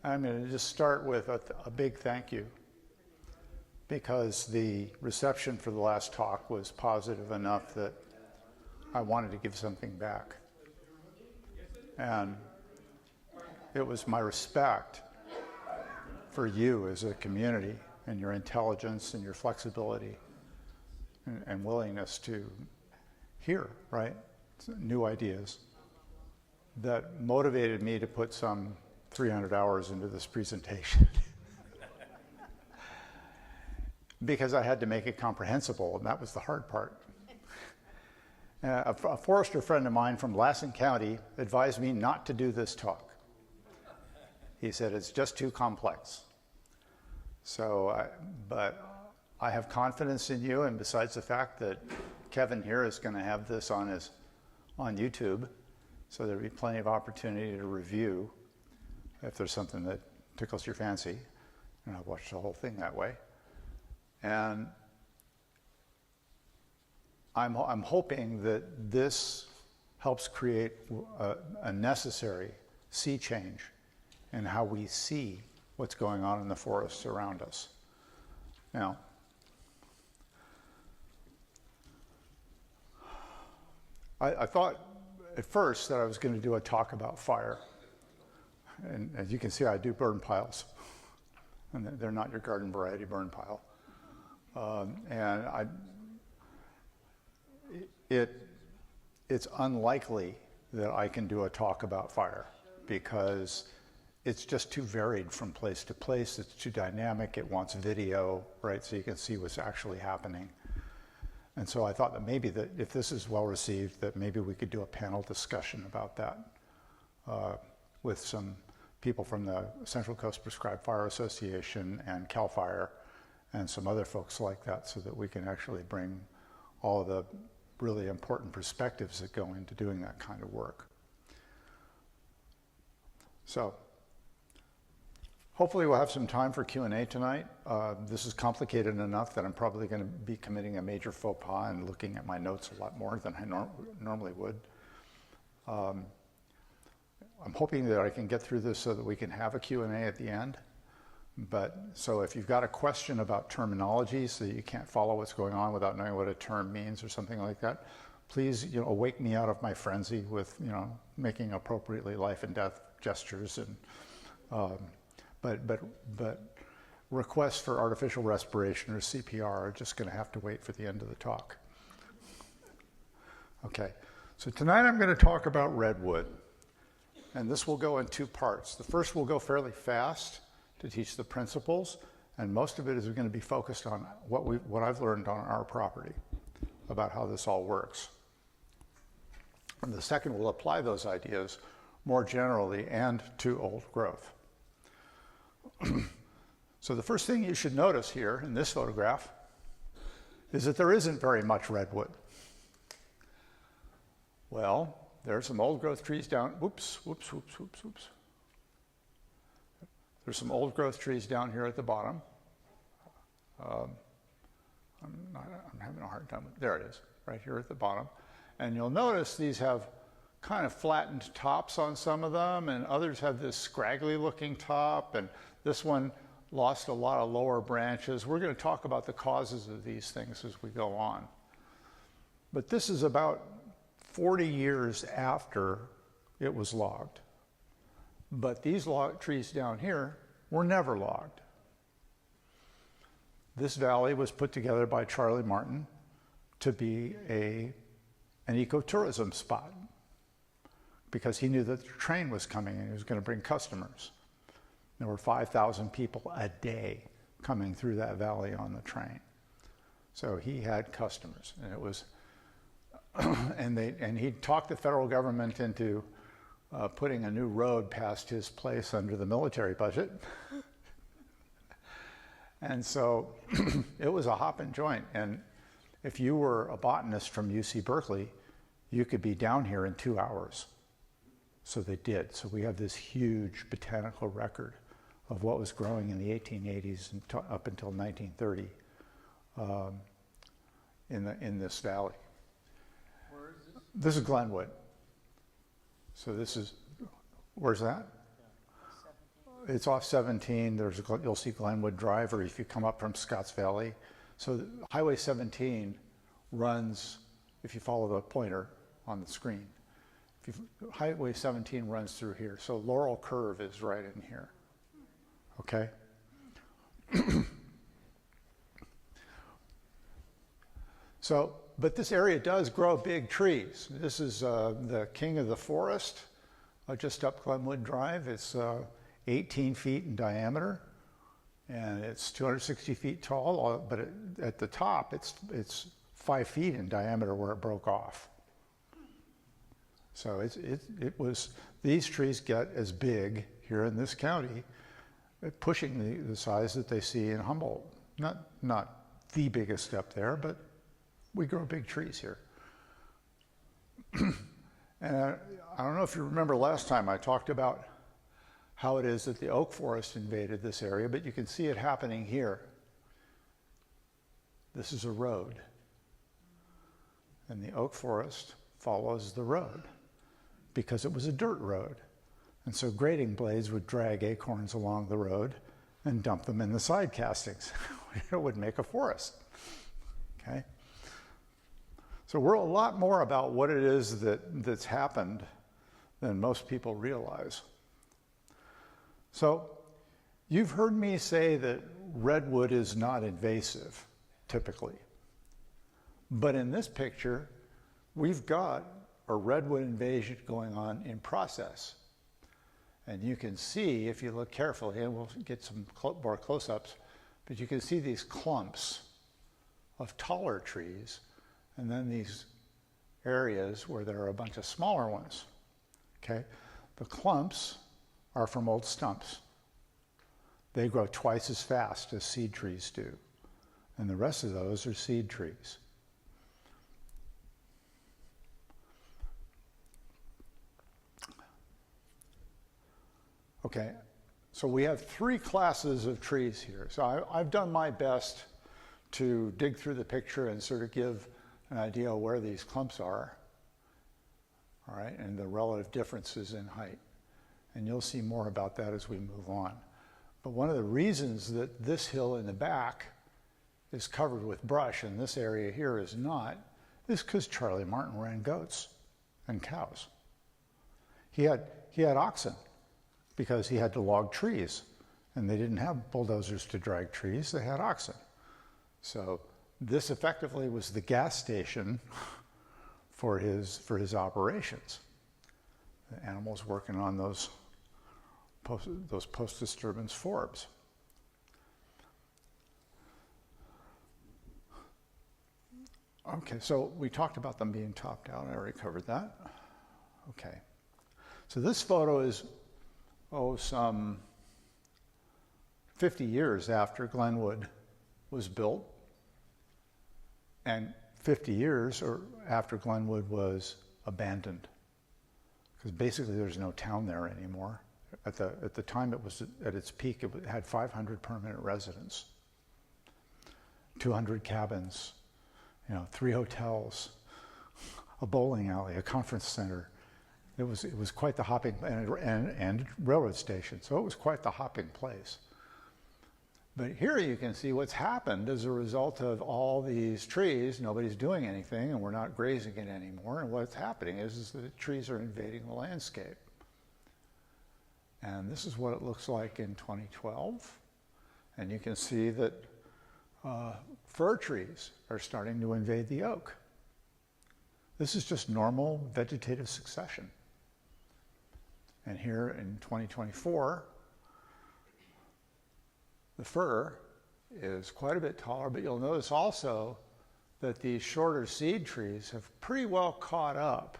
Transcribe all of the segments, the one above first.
I'm going to just start with a big thank you, because the reception for the last talk was positive enough that I wanted to give something back. And it was my respect for you as a community and your intelligence and your flexibility and willingness to hear, right, new ideas that motivated me to put some 300 hours into this presentation. Because I had to make it comprehensible, and that was the hard part. A forester friend of mine from Lassen County advised me not to do this talk. He said, it's just too complex. But I have confidence in you, and besides the fact that Kevin here is going to have this on YouTube, so there'll be plenty of opportunity to review if there's something that tickles your fancy, and I've watched the whole thing that way. And I'm hoping that this helps create a necessary sea change in how we see what's going on in the forests around us. Now, I thought at first that I was going to do a talk about fire. And as you can see, I do burn piles. And they're not your garden variety burn pile. It's unlikely that I can do a talk about fire because it's just too varied from place to place. It's too dynamic. It wants video, right? So you can see what's actually happening. And so I thought that maybe that if this is well received, that maybe we could do a panel discussion about that with some people from the Central Coast Prescribed Fire Association and CAL FIRE and some other folks like that, so that we can actually bring all of the really important perspectives that go into doing that kind of work. So hopefully we'll have some time for Q&A tonight. This is complicated enough that I'm probably going to be committing a major faux pas and looking at my notes a lot more than I normally would. I'm hoping that I can get through this so that we can have a Q&A at the end. So if you've got a question about terminology so that you can't follow what's going on without knowing what a term means or something like that, please, wake me out of my frenzy with, making appropriately life and death gestures. And but requests for artificial respiration or CPR are just going to have to wait for the end of the talk. Okay, so tonight I'm going to talk about redwood, and this will go in two parts. The first will go fairly fast to teach the principles, and most of it is going to be focused on what I've learned on our property about how this all works. And the second will apply those ideas more generally and to old growth. So the first thing you should notice here in this photograph is that there isn't very much redwood. Well, there's some old growth trees down, whoops. There's some old growth trees down here at the bottom. I'm having a hard time there it is, right here at the bottom. And you'll notice these have kind of flattened tops on some of them, and others have this scraggly looking top, and this one lost a lot of lower branches. We're going to talk about the causes of these things as we go on. But this is about 40 years after it was logged. But these trees down here were never logged. This valley was put together by Charlie Martin to be an ecotourism spot because he knew that the train was coming and he was going to bring customers. There were 5,000 people a day coming through that valley on the train. So he had customers, and it was, and he talked the federal government into putting a new road past his place under the military budget. And so it was a hop and joint. And if you were a botanist from UC Berkeley, you could be down here in 2 hours. So they did. So we have this huge botanical record of what was growing in the 1880s and up until 1930 in this valley. Where is this? This is Glenwood. So this is, where's that? it's off 17. You'll see Glenwood Drive, or if you come up from Scotts Valley. So Highway 17 runs, if you follow the pointer on the screen, Highway 17 runs through here. So Laurel Curve is right in here. Okay? So, but this area does grow big trees. This is the king of the forest, just up Glenwood Drive. It's 18 feet in diameter, and it's 260 feet tall, but at the top, it's 5 feet in diameter where it broke off. So these trees get as big here in this county, pushing the size that they see in Humboldt. Not the biggest up there, but we grow big trees here. And I don't know if you remember last time I talked about how it is that the oak forest invaded this area, but you can see it happening here. This is a road, and the oak forest follows the road because it was a dirt road. And so grading blades would drag acorns along the road and dump them in the side castings. It would make a forest. Okay? So we're a lot more about what it is that's happened than most people realize. So you've heard me say that redwood is not invasive, typically. But in this picture, we've got a redwood invasion going on in process. And you can see, if you look carefully, and we'll get some more close-ups, but you can see these clumps of taller trees, and then these areas where there are a bunch of smaller ones. Okay? The clumps are from old stumps. They grow twice as fast as seed trees do. And the rest of those are seed trees. Okay, so we have three classes of trees here. So I've done my best to dig through the picture and sort of give an idea of where these clumps are, all right, and the relative differences in height. And you'll see more about that as we move on. But one of the reasons that this hill in the back is covered with brush and this area here is not is because Charlie Martin ran goats and cows. He had oxen because he had to log trees, and they didn't have bulldozers to drag trees, they had oxen. So this effectively was the gas station for his operations. The animals working on those post-disturbance forbs. Okay, so we talked about them being topped out. I already covered that. Okay. So this photo is, some 50 years after Glenwood was built, and 50 years after Glenwood was abandoned. Because basically there's no town there anymore. At the time it was at its peak, it had 500 permanent residents, 200 cabins, 3 hotels, a bowling alley, a conference center. It was quite the hopping, and railroad station, so it was quite the hopping place. But here you can see what's happened as a result of all these trees. Nobody's doing anything, and we're not grazing it anymore. And what's happening is that the trees are invading the landscape. And this is what it looks like in 2012. And you can see that fir trees are starting to invade the oak. This is just normal vegetative succession. And here in 2024, the fir is quite a bit taller, but you'll notice also that these shorter seed trees have pretty well caught up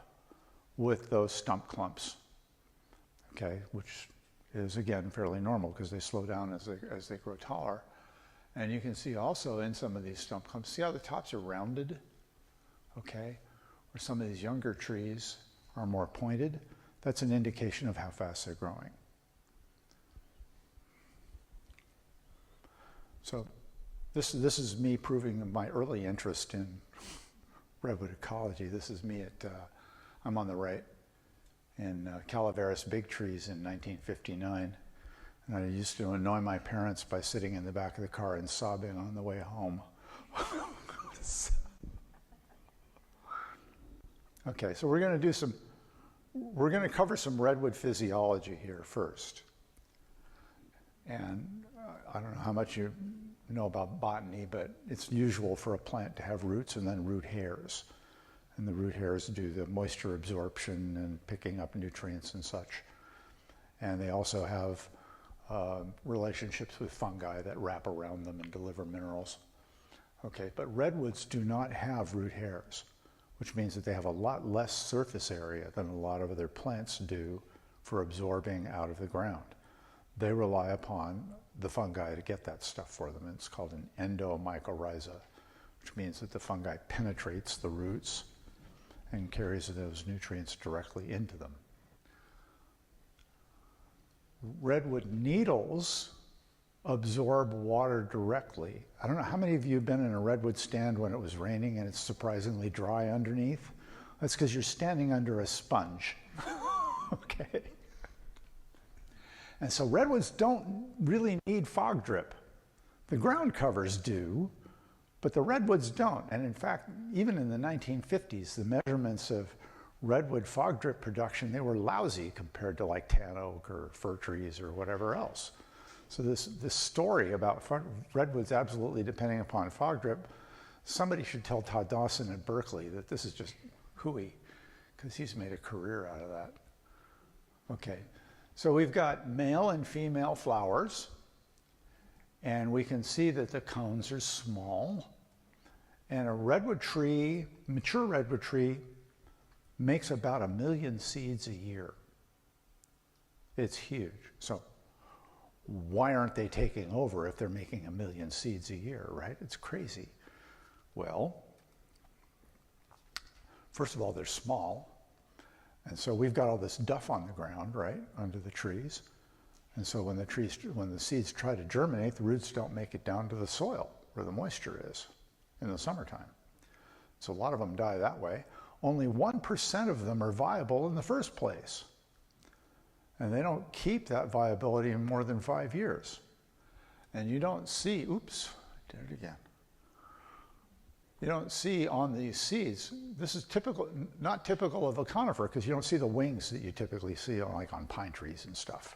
with those stump clumps, okay, which is again fairly normal because they slow down as they grow taller. And you can see also in some of these stump clumps, see how the tops are rounded, okay, where some of these younger trees are more pointed. That's an indication of how fast they're growing. So this is me proving my early interest in redwood ecology. This is me I'm on the right in Calaveras big trees in 1959. And I used to annoy my parents by sitting in the back of the car and sobbing on the way home. Okay, so we're going to cover some redwood physiology here first. And I don't know how much you know about botany, but it's usual for a plant to have roots and then root hairs. And the root hairs do the moisture absorption and picking up nutrients and such. And they also have relationships with fungi that wrap around them and deliver minerals. Okay, but redwoods do not have root hairs, which means that they have a lot less surface area than a lot of other plants do for absorbing out of the ground. They rely upon the fungi to get that stuff for them. And it's called an endomycorrhiza, which means that the fungi penetrates the roots and carries those nutrients directly into them. Redwood needles absorb water directly. I don't know, how many of you have been in a redwood stand when it was raining and it's surprisingly dry underneath? That's because you're standing under a sponge. Okay. And so redwoods don't really need fog drip. The ground covers do, but the redwoods don't. And in fact, even in the 1950s, the measurements of redwood fog drip production, they were lousy compared to like tan oak or fir trees or whatever else. So this story about redwoods absolutely depending upon fog drip, somebody should tell Todd Dawson at Berkeley that this is just hooey, because he's made a career out of that. Okay, so we've got male and female flowers, and we can see that the cones are small, and a redwood tree, mature redwood tree, makes about 1 million seeds a year. It's huge. So why aren't they taking over if they're making 1 million seeds a year, right? It's crazy. Well, first of all, they're small. And so we've got all this duff on the ground, right, under the trees. And so when the seeds try to germinate, the roots don't make it down to the soil where the moisture is in the summertime. So a lot of them die that way. Only 1% of them are viable in the first place. And they don't keep that viability in more than 5 years. And you don't see, oops, I did it again. You don't see on these seeds, this is typical, not typical of a conifer, because you don't see the wings that you typically see on, like on pine trees and stuff.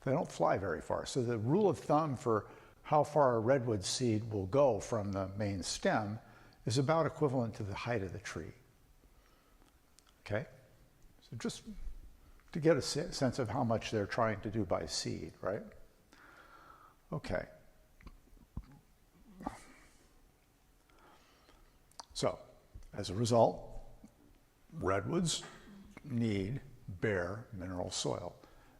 They don't fly very far. So the rule of thumb for how far a redwood seed will go from the main stem is about equivalent to the height of the tree. Okay? So just to get a sense of how much they're trying to do by seed, right? Okay. So, as a result, redwoods need bare mineral soil.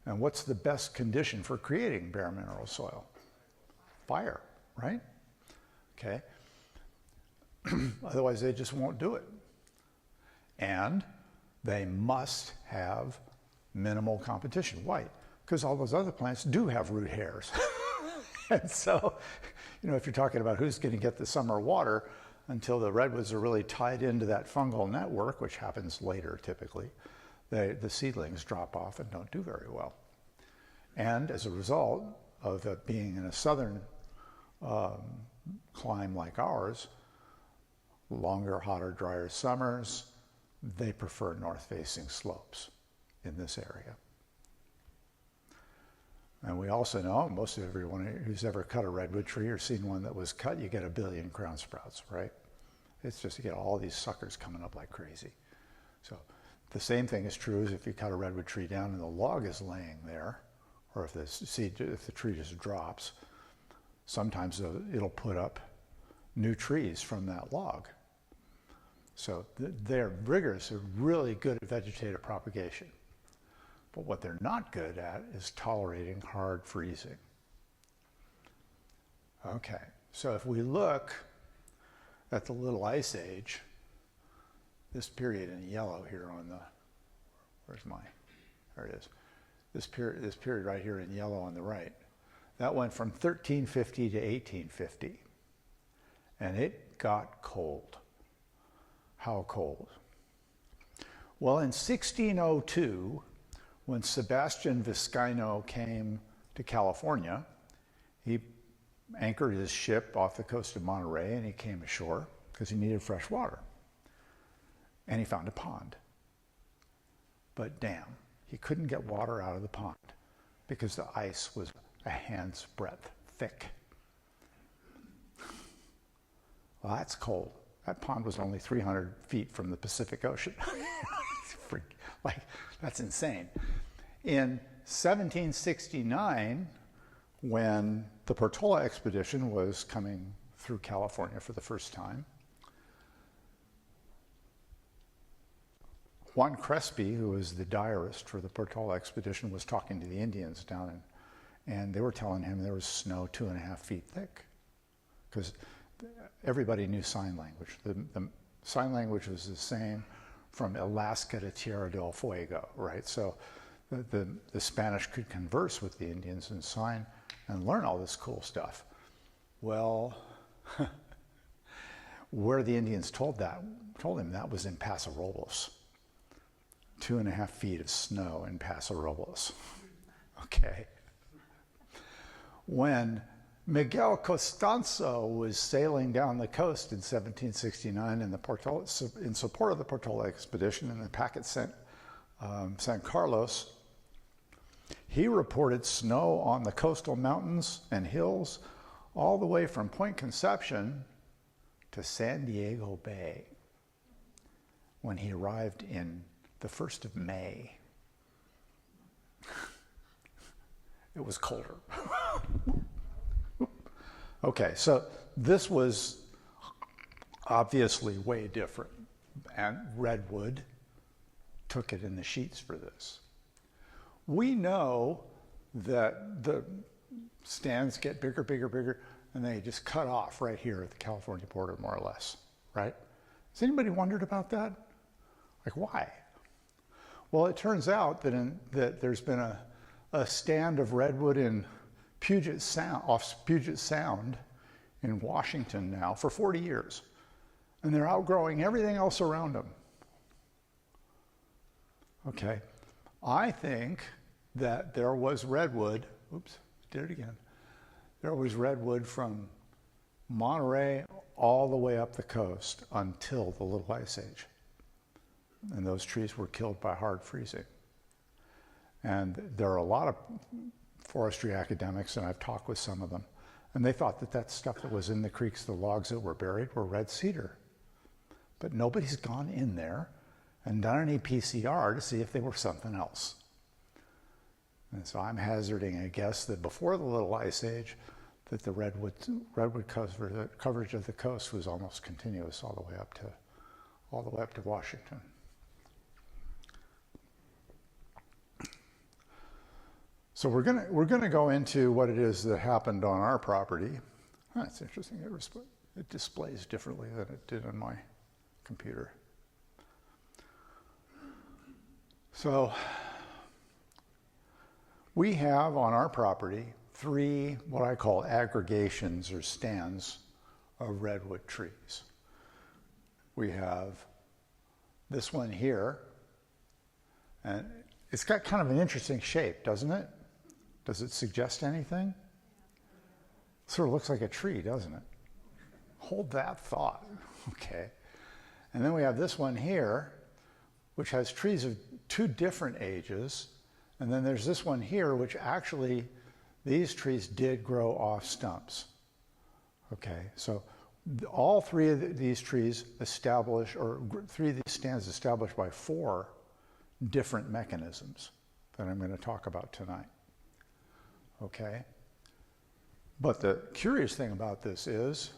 And what's the best condition for creating bare mineral soil? Fire, right? Okay. Otherwise, they just won't do it. And they must have minimal competition. Why? Because all those other plants do have root hairs. And so, if you're talking about who's going to get the summer water, until the redwoods are really tied into that fungal network, which happens later typically, the seedlings drop off and don't do very well. And as a result of it being in a southern climate like ours, longer, hotter, drier summers, they prefer north-facing slopes in this area. And we also know, most of everyone who's ever cut a redwood tree or seen one that was cut, you get 1 billion crown sprouts, right? It's just, you get all these suckers coming up like crazy. So the same thing is true as if you cut a redwood tree down and the log is laying there, or if the tree just drops, sometimes it'll put up new trees from that log. So their riggers are really good at vegetative propagation. But what they're not good at is tolerating hard freezing. Okay, so if we look at the Little Ice Age, this period in yellow here on the, there it is. This period right here in yellow on the right, that went from 1350 to 1850. And it got cold. How cold? Well, in 1602, when Sebastian Vizcaino came to California. He anchored his ship off the coast of Monterey and he came ashore because he needed fresh water. And he found a pond. But damn, he couldn't get water out of the pond because the ice was a hand's breadth thick. Well, that's cold. That pond was only 300 feet from the Pacific Ocean. Like, that's insane. In 1769, when the Portola expedition was coming through California for the first time, Juan Crespi, who was the diarist for the Portola expedition, was talking to the Indians down in, and they were telling him there was snow 2.5 feet thick, because everybody knew sign language. The sign language was the same from Alaska to Tierra del Fuego, right? So the Spanish could converse with the Indians in sign and learn all this cool stuff. Well, where the Indians told him that was in Paso Robles. 2.5 feet of snow in Paso Robles. Okay. When Miguel Costanzo was sailing down the coast in 1769 in support of the Portola expedition in the packet San Carlos, he reported snow on the coastal mountains and hills all the way from Point Conception to San Diego Bay when he arrived in the 1st of May. It was colder. Okay, so this was obviously way different, and Redwood took it in the sheets for this. We know that the stands get bigger, bigger, bigger, and they just cut off right here at the California border, more or less, right? Has anybody wondered about that? Like, why? Well, it turns out that there's been a stand of redwood in Puget Sound, off Puget Sound in Washington now for 40 years. And they're outgrowing everything else around them. Okay. I think that there was redwood, oops, did it again. There was redwood from Monterey all the way up the coast until the Little Ice Age. And those trees were killed by hard freezing. And there are a lot of forestry academics, and I've talked with some of them, and they thought that stuff that was in the creeks, the logs that were buried, were red cedar. But nobody's gone in there and done any PCR to see if they were something else. And so I'm hazarding a guess that before the Little Ice Age, that the redwood coverage of the coast was almost continuous all the way up to Washington. So we're gonna go into what it is that happened on our property. Oh, that's interesting. It displays differently than it did on my computer. So we have on our property 3 what I call aggregations or stands of redwood trees. We have this one here, and it's got kind of an interesting shape, doesn't it? Does it suggest anything? Sort of looks like a tree, doesn't it? Hold that thought. Okay. And then we have this one here, which has trees of 2 different ages. And then there's this one here, which actually, these trees did grow off stumps. Okay, so all 3 of these trees establish, or 3 of these stands established by 4 different mechanisms that I'm going to talk about tonight. Okay? But the curious thing about this is,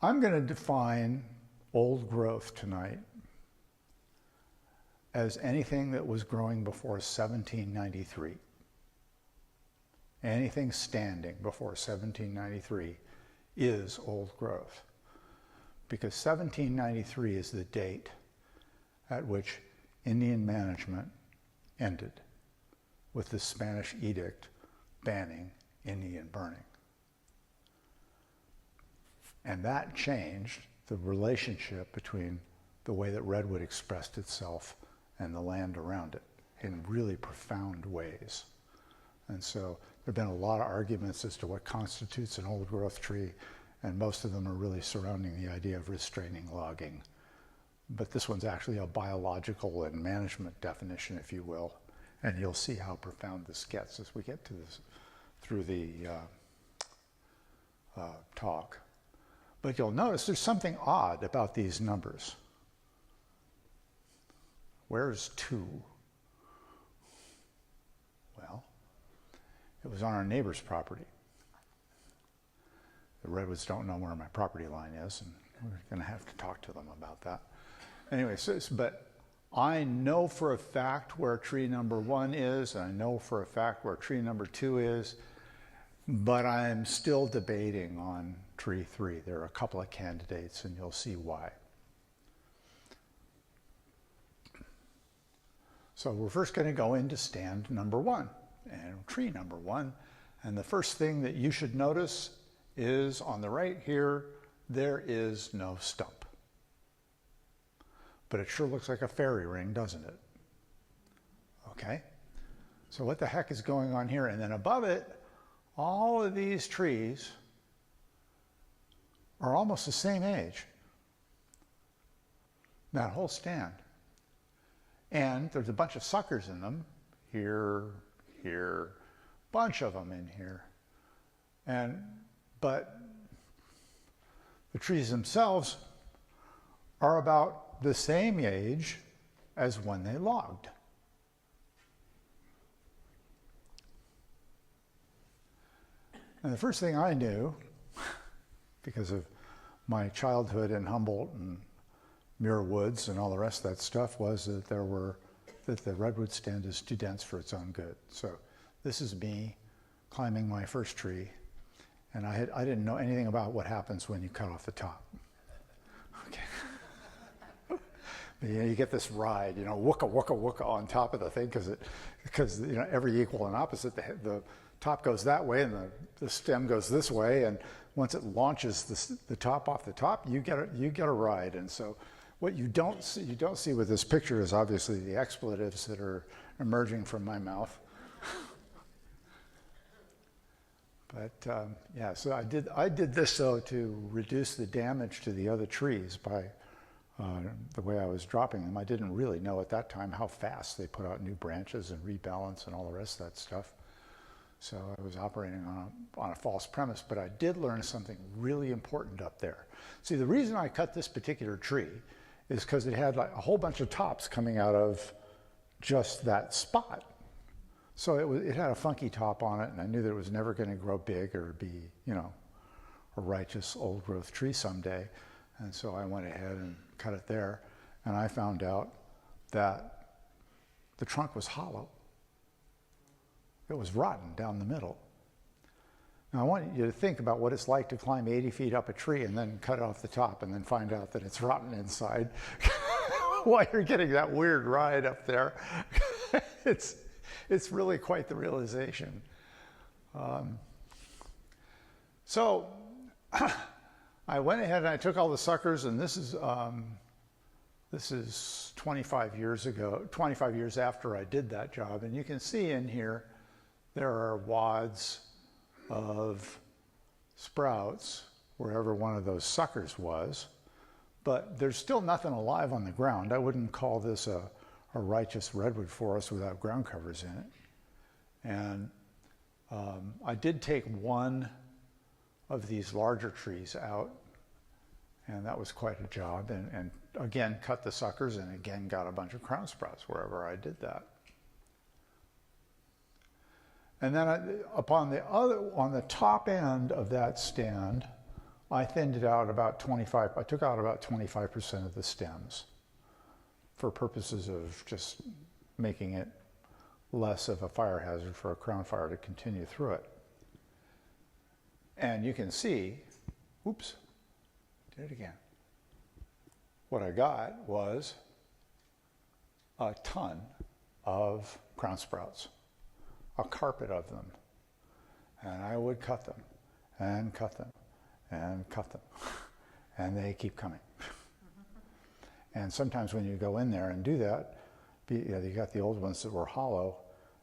I'm going to define old growth tonight as anything that was growing before 1793. Anything standing before 1793 is old growth. Because 1793 is the date at which Indian management ended with the Spanish edict banning Indian burning. And that changed the relationship between the way that redwood expressed itself and the land around it. in really profound ways. And so there have been a lot of arguments as to what constitutes an old growth tree, and most of them are really surrounding the idea of restraining logging. But this one's actually a biological and management definition, if you will, and you'll see how profound this gets as we get to this through the talk. But you'll notice there's something odd about these numbers. Where's 2? Well, it was on our neighbor's property. The Redwoods don't know where my property line is, and we're going to have to talk to them about that. Anyway, but I know for a fact where tree number 1 is, and I know for a fact where tree number 2 is, but I'm still debating on tree 3. There are a couple of candidates, and you'll see why. So we're first going to go into stand number 1 and tree number 1. And the first thing that you should notice is on the right here, there is no stump. But it sure looks like a fairy ring, doesn't it? Okay. So what the heck is going on here? And then above it, all of these trees are almost the same age. That whole stand. And there's a bunch of suckers in them. Here, bunch of them in here. But the trees themselves are about the same age as when they logged. And the first thing I knew, because of my childhood in Humboldt and Muir Woods and all the rest of that stuff, was that the redwood stand is too dense for its own good. So this is me climbing my first tree, and I didn't know anything about what happens when you cut off the top. Okay. But, you get this ride, wooka wooka wooka on top of the thing, because every equal and opposite, the top goes that way and the stem goes this way, and once it launches the top off the top, you get a ride. And so what you don't see with this picture is obviously the expletives that are emerging from my mouth. But yeah, so I did this though to reduce the damage to the other trees by the way I was dropping them. I didn't really know at that time how fast they put out new branches and rebalance and all the rest of that stuff. So I was operating on a false premise, but I did learn something really important up there. See, the reason I cut this particular tree is because it had like a whole bunch of tops coming out of just that spot. So it had a funky top on it, and I knew that it was never going to grow big or be, a righteous old growth tree someday. And so I went ahead and cut it there, and I found out that the trunk was hollow. It was rotten down the middle. Now I want you to think about what it's like to climb 80 feet up a tree and then cut it off the top and then find out that it's rotten inside while you're getting that weird ride up there. It's really quite the realization. So I went ahead and I took all the suckers, and this is 25 years ago, 25 years after I did that job, and you can see in here there are wads of sprouts wherever one of those suckers was, but there's still nothing alive on the ground. I wouldn't call this a righteous redwood forest without ground covers in it. And I did take one of these larger trees out, and that was quite a job, and again cut the suckers, and again got a bunch of crown sprouts wherever I did that. And then on the top end of that stand, I thinned it out about 25, I took out about 25% of the stems for purposes of just making it less of a fire hazard for a crown fire to continue through it. And you can see, oops, did it again. What I got was a ton of crown sprouts. A carpet of them, and I would cut them and cut them and cut them, and they keep coming. And sometimes when you go in there and do that, You got the old ones that were hollow,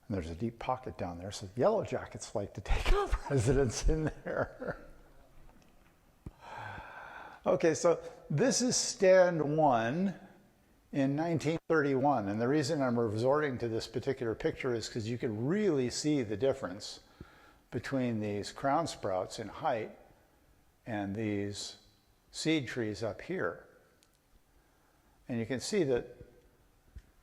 and there's a deep pocket down there, so yellow jackets like to take up residence in there. Okay, so this is stand 1 in 1931, and the reason I'm resorting to this particular picture is because you can really see the difference between these crown sprouts in height and these seed trees up here. And you can see that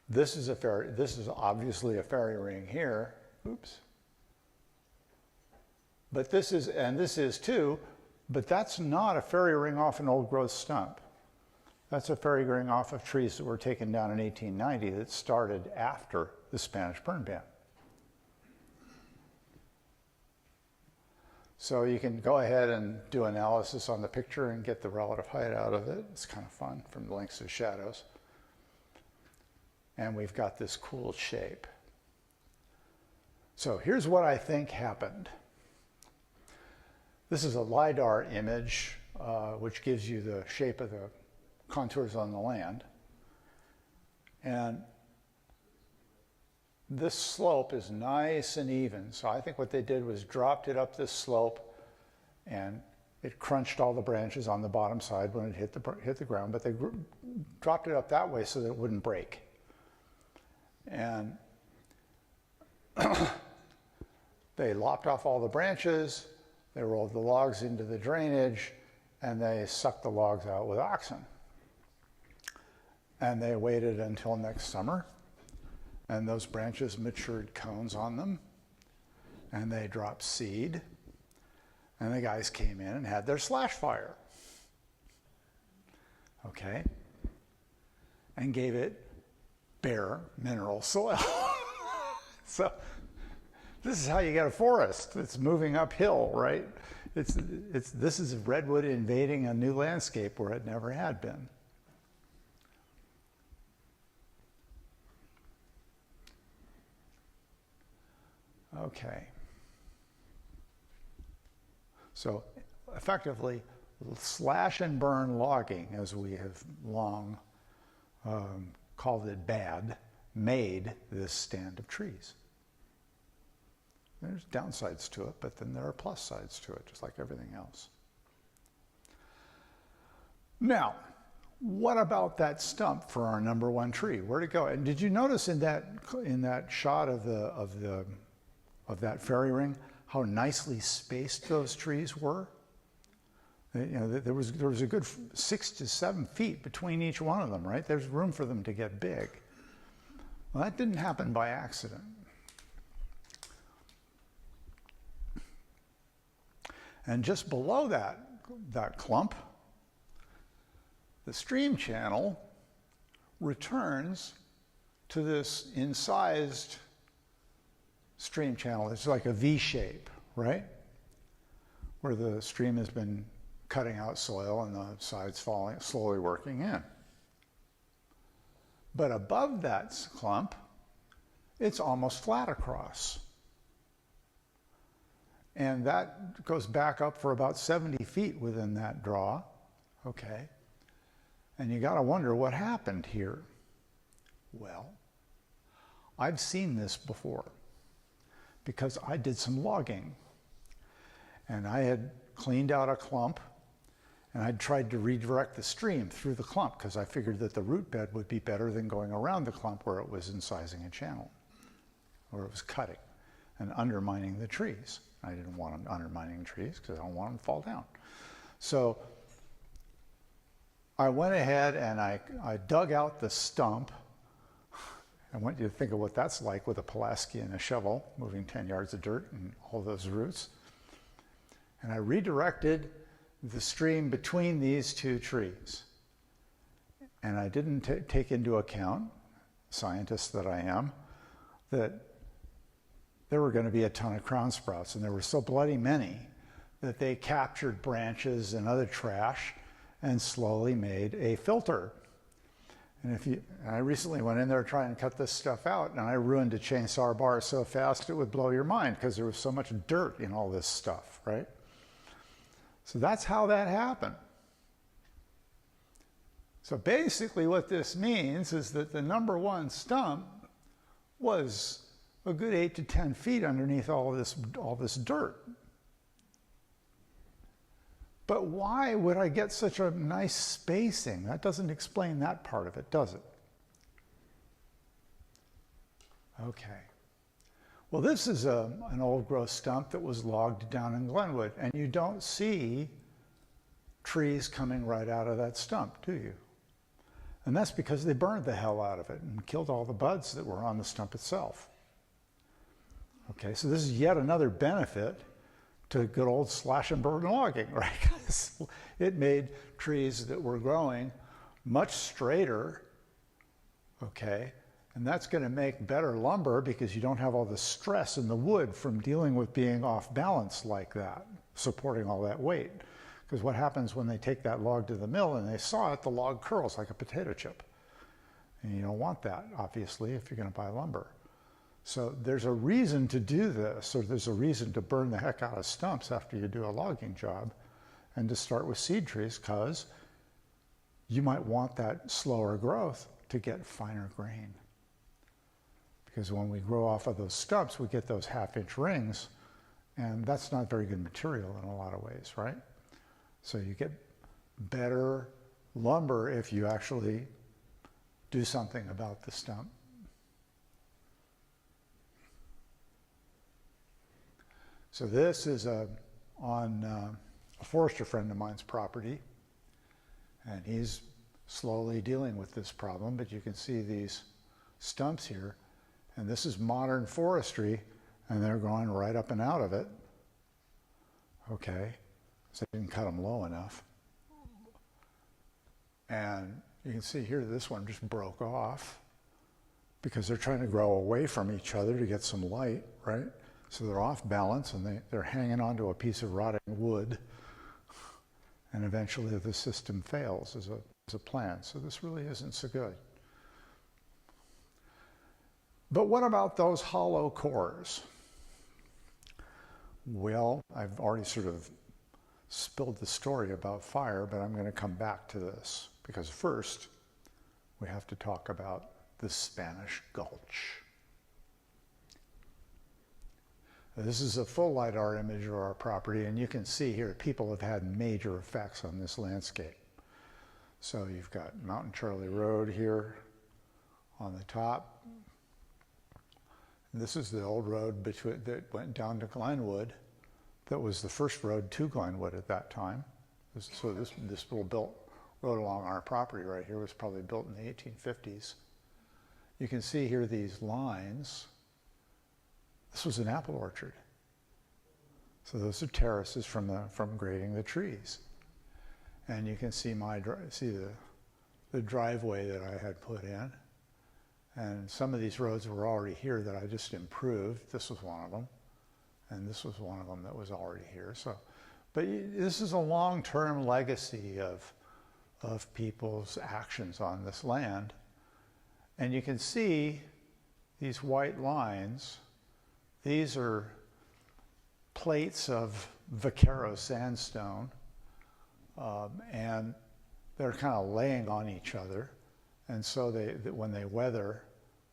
this is obviously a fairy ring here. Oops. But this is too, but that's not a fairy ring off an old growth stump. That's a fairy ring off of trees that were taken down in 1890 that started after the Spanish burn ban. So you can go ahead and do analysis on the picture and get the relative height out of it. It's kind of fun from the lengths of shadows. And we've got this cool shape. So here's what I think happened. This is a LiDAR image, which gives you the shape of the contours on the land. And this slope is nice and even. So I think what they did was dropped it up this slope, and it crunched all the branches on the bottom side when it hit the ground, but they dropped it up that way so that it wouldn't break. And they lopped off all the branches, they rolled the logs into the drainage, and they sucked the logs out with oxen. And they waited until next summer, and those branches matured cones on them, and they dropped seed, and the guys came in and had their slash fire. Okay? And gave it bare mineral soil. So this is how you get a forest. It's moving uphill, right? This is redwood invading a new landscape where it never had been. Okay. So effectively, slash and burn logging, as we have long called it bad, made this stand of trees. There's downsides to it, but then there are plus sides to it, just like everything else. Now, what about that stump for our number 1 tree? Where'd it go? And did you notice in that shot of that fairy ring how nicely spaced those trees were? You know, there was a good 6 to 7 feet between each one of them, right? There's room for them to get big. Well, that didn't happen by accident. And just below that clump, the stream channel returns to this incised stream channel. It's like a V shape, right? Where the stream has been cutting out soil and the sides falling, slowly working in. But above that clump, it's almost flat across. And that goes back up for about 70 feet within that draw, okay? And you gotta wonder what happened here. Well, I've seen this before because I did some logging. And I had cleaned out a clump, and I'd tried to redirect the stream through the clump because I figured that the root bed would be better than going around the clump where it was incising a channel, where it was cutting and undermining the trees. I didn't want them undermining trees because I don't want them to fall down. So I went ahead and I dug out the stump. I want you to think of what that's like with a Pulaski and a shovel, moving 10 yards of dirt and all those roots. And I redirected the stream between these 2 trees. And I didn't take into account, scientist that I am, that there were going to be a ton of crown sprouts, and there were so bloody many that they captured branches and other trash and slowly made a filter. And I recently went in there trying to cut this stuff out, and I ruined a chainsaw bar so fast it would blow your mind because there was so much dirt in all this stuff, right? So that's how that happened. So basically what this means is that the number one stump was a good 8 to 10 feet underneath all this dirt. But why would I get such a nice spacing? That doesn't explain that part of it, does it? Okay. Well, this is an old growth stump that was logged down in Glenwood, and you don't see trees coming right out of that stump, do you? And that's because they burned the hell out of it and killed all the buds that were on the stump itself. Okay, so this is yet another benefit to good old slash and burn logging, right? It made trees that were growing much straighter, okay? And that's going to make better lumber because you don't have all the stress in the wood from dealing with being off balance like that, supporting all that weight. Because what happens when they take that log to the mill and they saw it, the log curls like a potato chip. And you don't want that, obviously, if you're going to buy lumber. So there's a reason to do this, or there's a reason to burn the heck out of stumps after you do a logging job, and to start with seed trees, because you might want that slower growth to get finer grain. Because when we grow off of those stumps, we get those half-inch rings, and that's not very good material in a lot of ways, right? So you get better lumber if you actually do something about the stump. So this is on a forester friend of mine's property, and he's slowly dealing with this problem, but you can see these stumps here, and this is modern forestry, and they're growing right up and out of it. Okay, so I didn't cut them low enough. And you can see here this one just broke off because they're trying to grow away from each other to get some light, right? So they're off balance and they're hanging onto a piece of rotting wood, and eventually the system fails as a plant. So this really isn't so good. But what about those hollow cores? Well, I've already sort of spilled the story about fire, but I'm going to come back to this because first we have to talk about the Spanish Gulch. This is a full LiDAR image of our property, and you can see here people have had major effects on this landscape. So you've got Mountain Charlie Road here on the top. This is the old road that went down to Glenwood. That was the first road to Glenwood at that time. So this little road along our property right here was probably built in the 1850s. You can see here these lines. This was an apple orchard. So those are terraces from grading the trees. And you can see the driveway that I had put in. And some of these roads were already here that I just improved. This was one of them. And this was one of them that was already here. So, but this is a long-term legacy of people's actions on this land. And you can see these white lines. These are plates of Vaquero sandstone, and they're kind of laying on each other. And so when they weather,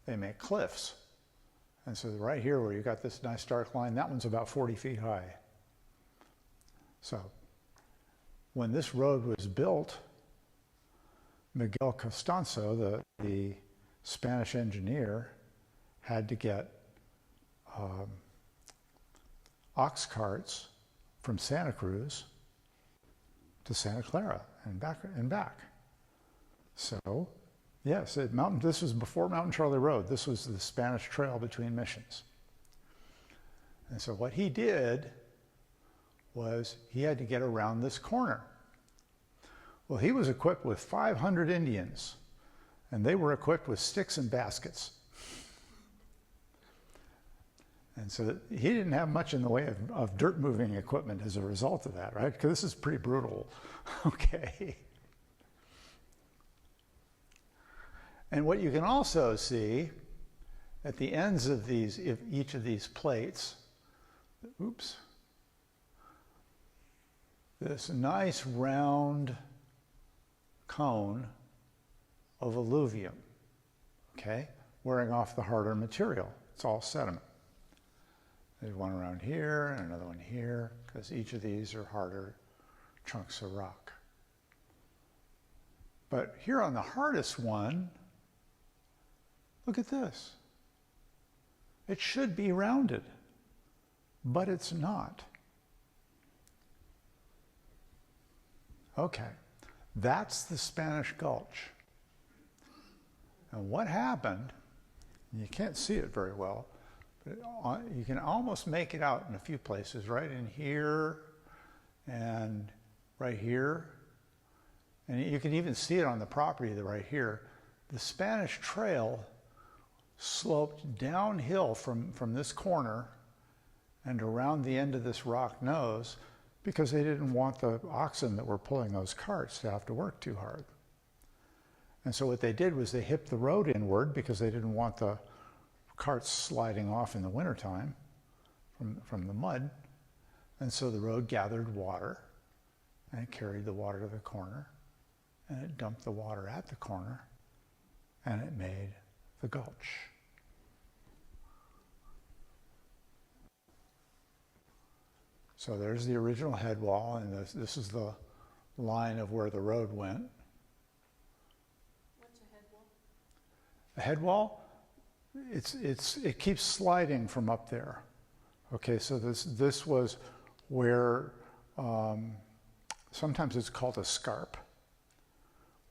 they make cliffs. And so right here where you got this nice dark line, that one's about 40 feet high. So when this road was built, Miguel Costanzo, the Spanish engineer, had to get ox carts from Santa Cruz to Santa Clara and back. So, yes, this was before Mountain Charlie Road. This was the Spanish Trail between missions. And so what he did was he had to get around this corner. Well, he was equipped with 500 Indians, and they were equipped with sticks and baskets. And so he didn't have much in the way of dirt moving equipment as a result of that, right? Because this is pretty brutal, okay? And what you can also see at the ends of each of these plates, this nice round cone of alluvium, okay, wearing off the harder material. It's all sediment. There's one around here and another one here, because each of these are harder chunks of rock. But here on the hardest one, look at this. It should be rounded, but it's not. Okay, that's the Spanish Gulch. And what happened, and you can't see it very well, but you can almost make it out in a few places, right in here and right here. And you can even see it on the property right here. The Spanish Trail sloped downhill from this corner and around the end of this rock nose because they didn't want the oxen that were pulling those carts to have to work too hard. And so what they did was they hipped the road inward because they didn't want the carts sliding off in the wintertime from the mud. And so the road gathered water and it carried the water to the corner and it dumped the water at the corner and it made the gulch. So there's the original head wall, and this is the line of where the road went. What's a head wall? A head wall, it keeps sliding from up there. Okay, so this was where sometimes it's called a scarp,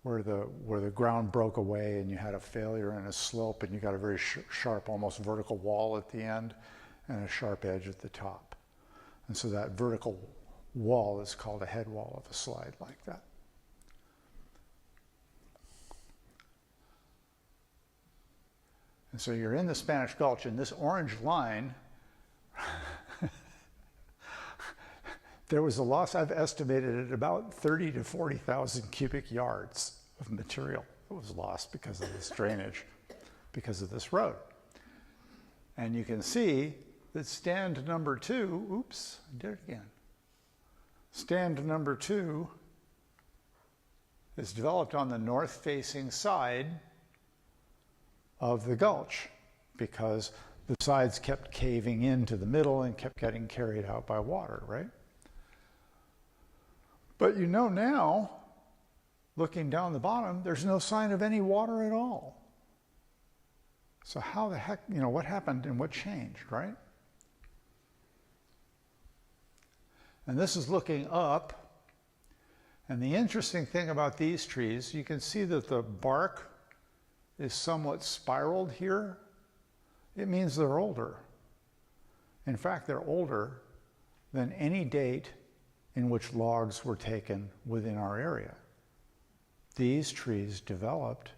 where the ground broke away and you had a failure and a slope and you got a very sharp, almost vertical wall at the end and a sharp edge at the top. And so that vertical wall is called a head wall of a slide like that. And so you're in the Spanish Gulch, and this orange line, there was a loss, I've estimated at about 30 to 40,000 cubic yards of material that was lost because of this drainage, because of this road. And you can see that stand number 2, oops, I did it again. Stand number 2 is developed on the north-facing side of the gulch because the sides kept caving into the middle and kept getting carried out by water, right? But you know now, looking down the bottom, there's no sign of any water at all. So how the heck, what happened and what changed, right? And this is looking up. And the interesting thing about these trees, you can see that the bark is somewhat spiraled here. It means they're older. In fact, they're older than any date in which logs were taken within our area. These trees developed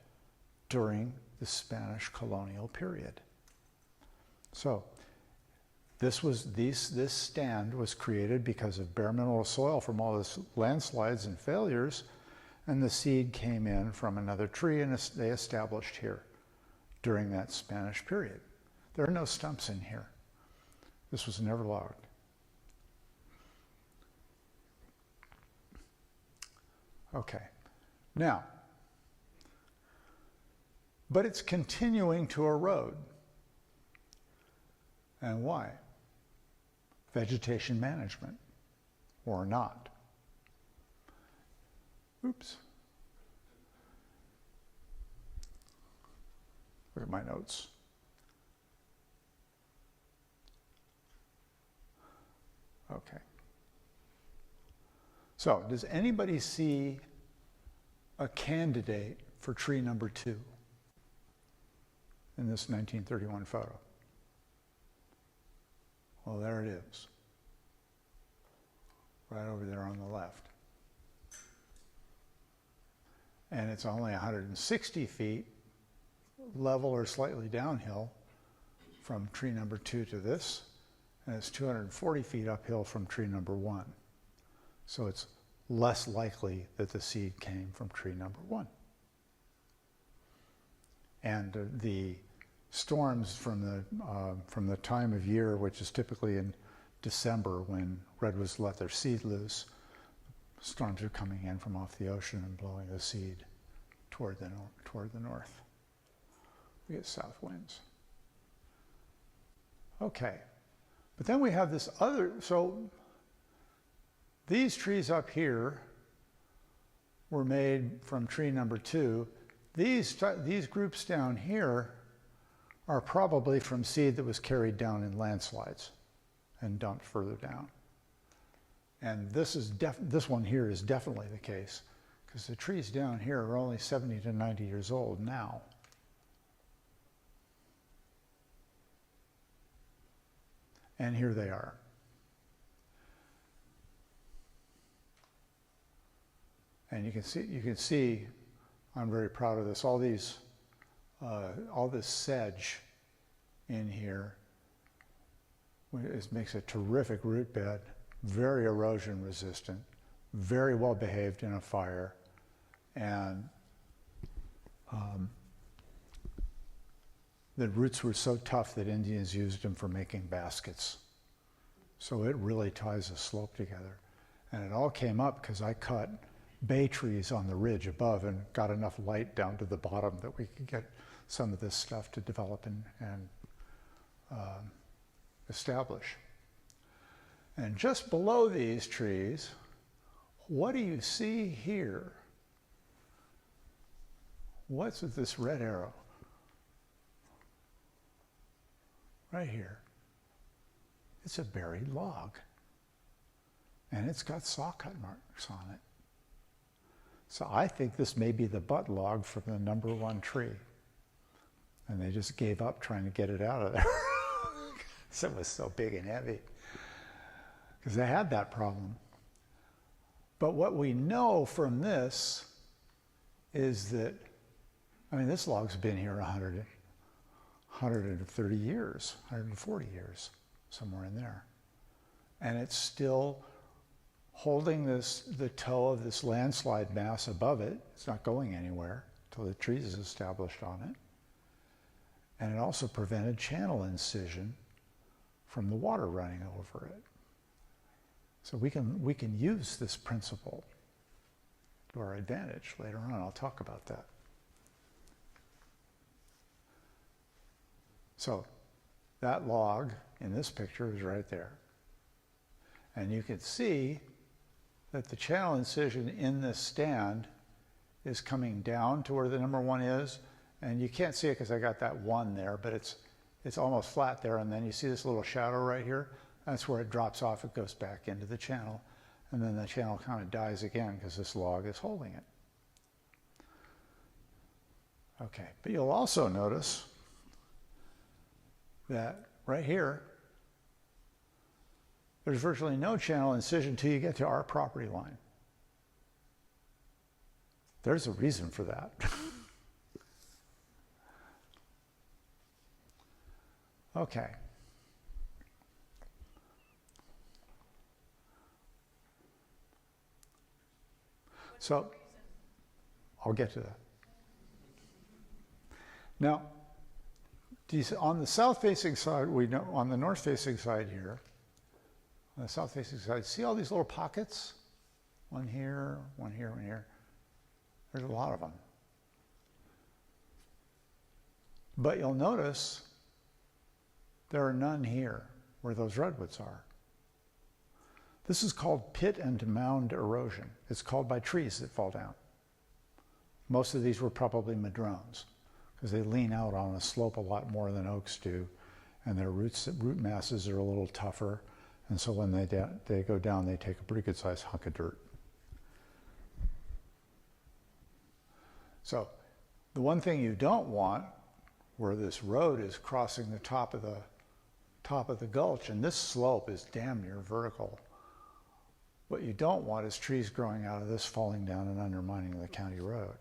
during the Spanish colonial period. So this stand was created because of bare mineral soil from all this landslides and failures, and the seed came in from another tree and they established here during that Spanish period. There are no stumps in here. This was never logged. Okay, now, but it's continuing to erode. And why? Vegetation management, or not. Oops. Look at my notes. Okay. So, does anybody see a candidate for tree number 2 in this 1931 photo? Well, there it is, right over there on the left. And it's only 160 feet level or slightly downhill from tree number 2 to this, and it's 240 feet uphill from tree number 1. So it's less likely that the seed came from tree number 1. And the storms from the time of year, which is typically in December when redwoods let their seed loose, storms are coming in from off the ocean and blowing the seed toward the north. We get south winds. Okay, but then we have this other, so these trees up here were made from tree number 2. These groups down here are probably from seed that was carried down in landslides and dumped further down. And this one here is definitely the case, because the trees down here are only 70 to 90 years old now. And here they are. And you can see, I'm very proud of this. All this sedge in here makes a terrific root bed, very erosion resistant, very well behaved in a fire, and the roots were so tough that Indians used them for making baskets. So it really ties a slope together. And it all came up because I cut bay trees on the ridge above and got enough light down to the bottom that we could get some of this stuff to develop and establish. And just below these trees, what do you see here? What's with this red arrow? Right here. It's a buried log. And it's got saw cut marks on it. So I think this may be the butt log from the number 1 tree. And they just gave up trying to get it out of there. So it was so big and heavy. Because they had that problem. But what we know from this is that, I mean, this log's been here 130 years, 140 years, somewhere in there. And it's still holding the toe of this landslide mass above it. It's not going anywhere until the trees is established on it. And it also prevented channel incision from the water running over it. So we can use this principle to our advantage later on. I'll talk about that. So that log in this picture is right there. And you can see that the channel incision in this stand is coming down to where the number 1 is. And you can't see it because I got that 1 there, but it's almost flat there. And then you see this little shadow right here. That's where it drops off. It goes back into the channel. And then the channel kind of dies again because this log is holding it. Okay, but you'll also notice that right here, there's virtually no channel incision until you get to our property line. There's a reason for that. Okay. So, I'll get to that. Now, on the south-facing side, we know on the north-facing side here, on the south-facing side, see all these little pockets? One here, one here, one here. There's a lot of them. But you'll notice there are none here where those redwoods are. This is called pit and mound erosion. It's called by trees that fall down. Most of these were probably madrones because they lean out on a slope a lot more than oaks do, and their root masses are a little tougher, and so when they go down, they take a pretty good sized hunk of dirt. So the one thing you don't want, where this road is crossing the top of the gulch, and this slope is damn near vertical. What you don't want is trees growing out of this falling down and undermining the county road.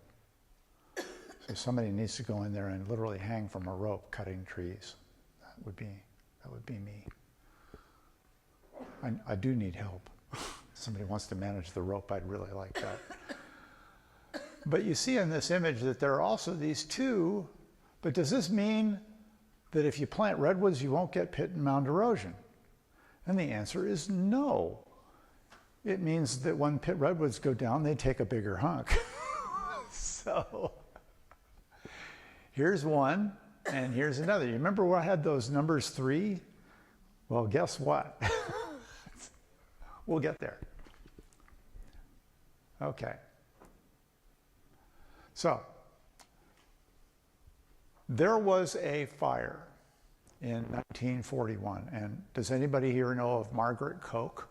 So somebody needs to go in there and literally hang from a rope cutting trees. That would be me. I do need help. If somebody wants to manage the rope, I'd really like that. But you see in this image that there are also these two, but does this mean that if you plant redwoods, you won't get pit and mound erosion? And the answer is no. It means that when pit redwoods go down, they take a bigger hunk. So here's one, and here's another. You remember where I had those numbers 3? Well, guess what? We'll get there. Okay. So, there was a fire in 1941, and does anybody here know of Margaret Koch?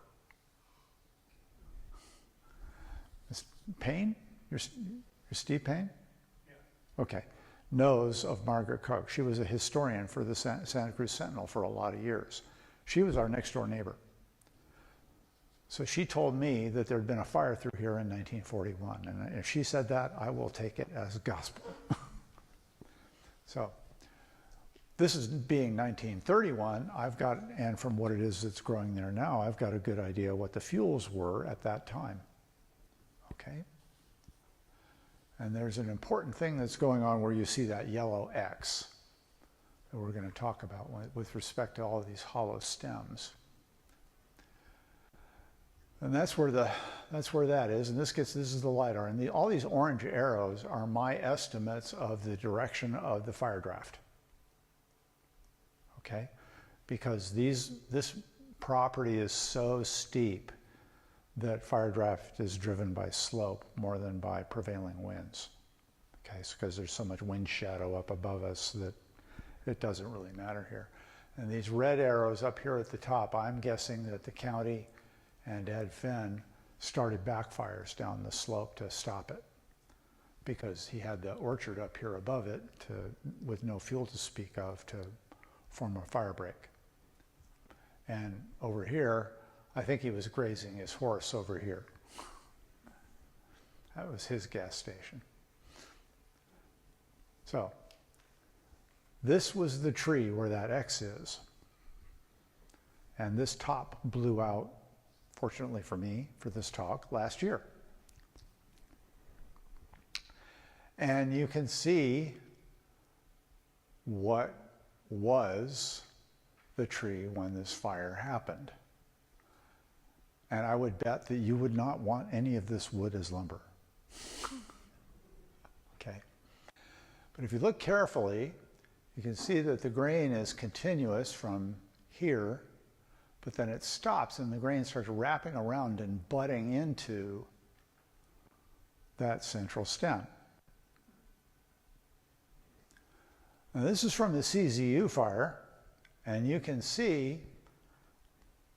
Payne? You're Steve Payne? Yeah. Okay. Knows of Margaret Koch. She was a historian for the Santa Cruz Sentinel for a lot of years. She was our next door neighbor. So she told me that there had been a fire through here in 1941. And if she said that, I will take it as gospel. So this is being 1931. I've got, and from what it is that's growing there now, I've got a good idea what the fuels were at that time. Okay? And there's an important thing that's going on where you see that yellow X that we're going to talk about with respect to all of these hollow stems. And that's where that is. And this is the LiDAR. And all these orange arrows are my estimates of the direction of the fire draft. Okay? Because this property is so steep that fire draft is driven by slope more than by prevailing winds. Okay, so because there's so much wind shadow up above us that it doesn't really matter here. And these red arrows up here at the top, I'm guessing that the county and Ed Finn started backfires down the slope to stop it, because he had the orchard up here above it with no fuel to speak of to form a fire break. And over here, I think he was grazing his horse over here. That was his gas station. So, this was the tree where that X is. And this top blew out, fortunately for me, for this talk, last year. And you can see what was the tree when this fire happened. And I would bet that you would not want any of this wood as lumber. Okay. But if you look carefully, you can see that the grain is continuous from here, but then it stops and the grain starts wrapping around and butting into that central stem. Now this is from the CZU fire, and you can see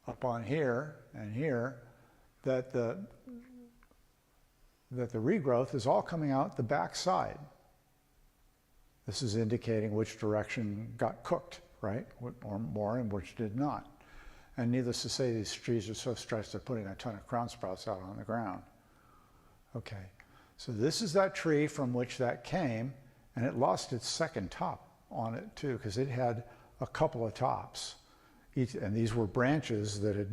up on here and here that the regrowth is all coming out the back side. This is indicating which direction got cooked, right? Or more, and which did not. And needless to say, these trees are so stretched they're putting a ton of crown sprouts out on the ground. Okay, so this is that tree from which that came, and it lost its second top on it too, because it had a couple of tops. And these were branches that had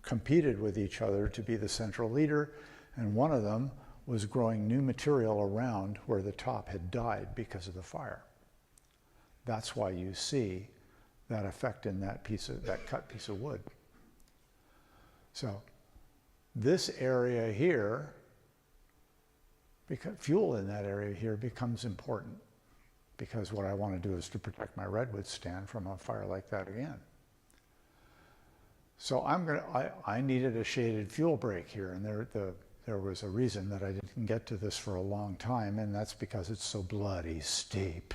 competed with each other to be the central leader, and one of them was growing new material around where the top had died because of the fire. That's why you see that effect in that cut piece of wood. So this area here, because fuel in that area here becomes important, because what I want to do is to protect my redwood stand from a fire like that again. So I needed a shaded fuel break here, and there was a reason that I didn't get to this for a long time, and that's because it's so bloody steep.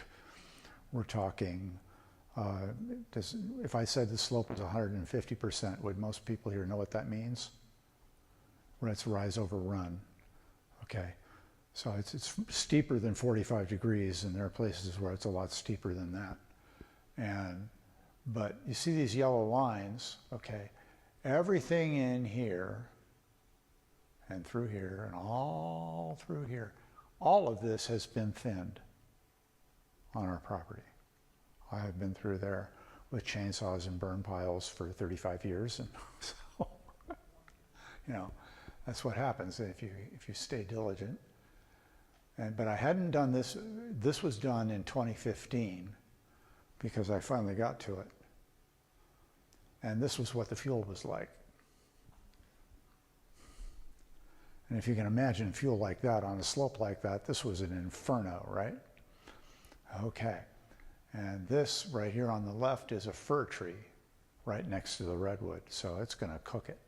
We're talking, if I said the slope was 150%, would most people here know what that means? Where it's rise over run. Okay, so it's steeper than 45 degrees, and there are places where it's a lot steeper than that. But you see these yellow lines, okay? Everything in here and through here and all through here, all of this has been thinned on our property. I have been through there with chainsaws and burn piles for 35 years, and so, you know, that's what happens if you stay diligent. But I hadn't done this. This was done in 2015 because I finally got to it. And this was what the fuel was like. And if you can imagine fuel like that on a slope like that, this was an inferno, right? Okay, and this right here on the left is a fir tree right next to the redwood, so it's going to cook it.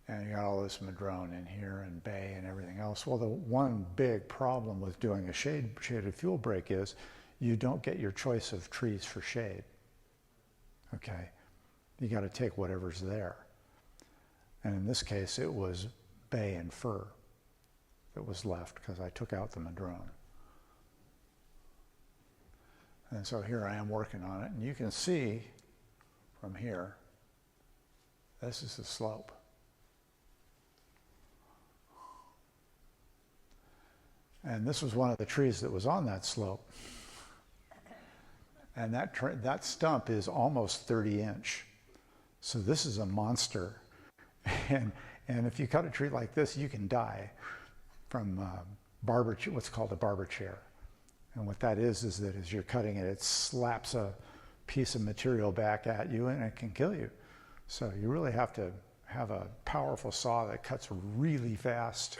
And you got all this madrone in here and bay and everything else. Well, the one big problem with doing a shaded fuel break is you don't get your choice of trees for shade. Okay, you got to take whatever's there. And in this case, it was bay and fir that was left because I took out the madrone. And so here I am working on it, and you can see from here, this is the slope. And this was one of the trees that was on that slope. And that stump is almost 30-inch. So this is a monster. And if you cut a tree like this, you can die from what's called a barber chair. And what that is that as you're cutting it, it slaps a piece of material back at you and it can kill you. So you really have to have a powerful saw that cuts really fast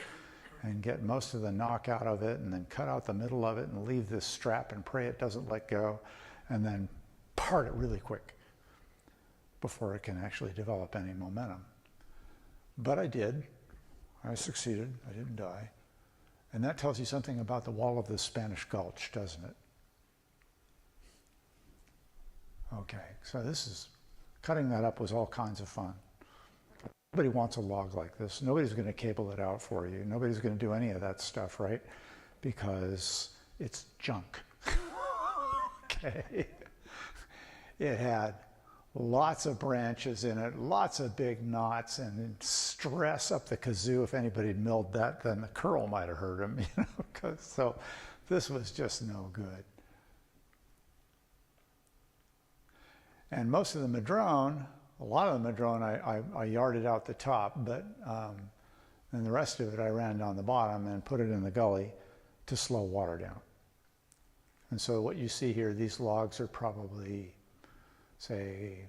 and get most of the knock out of it, and then cut out the middle of it and leave this strap and pray it doesn't let go, and then part it really quick before it can actually develop any momentum. But I did. I succeeded. I didn't die. And that tells you something about the wall of the Spanish Gulch, doesn't it? Okay, so cutting that up was all kinds of fun. Nobody wants a log like this. Nobody's going to cable it out for you. Nobody's going to do any of that stuff, right? Because it's junk. Okay. It had lots of branches in it, lots of big knots, and stress up the kazoo. If anybody had milled that, then the curl might have hurt him, you know. So this was just no good. And most of the madrone, a lot of the madrone, I yarded out the top, but then the rest of it I ran down the bottom and put it in the gully to slow water down. And so what you see here, these logs are probably, say,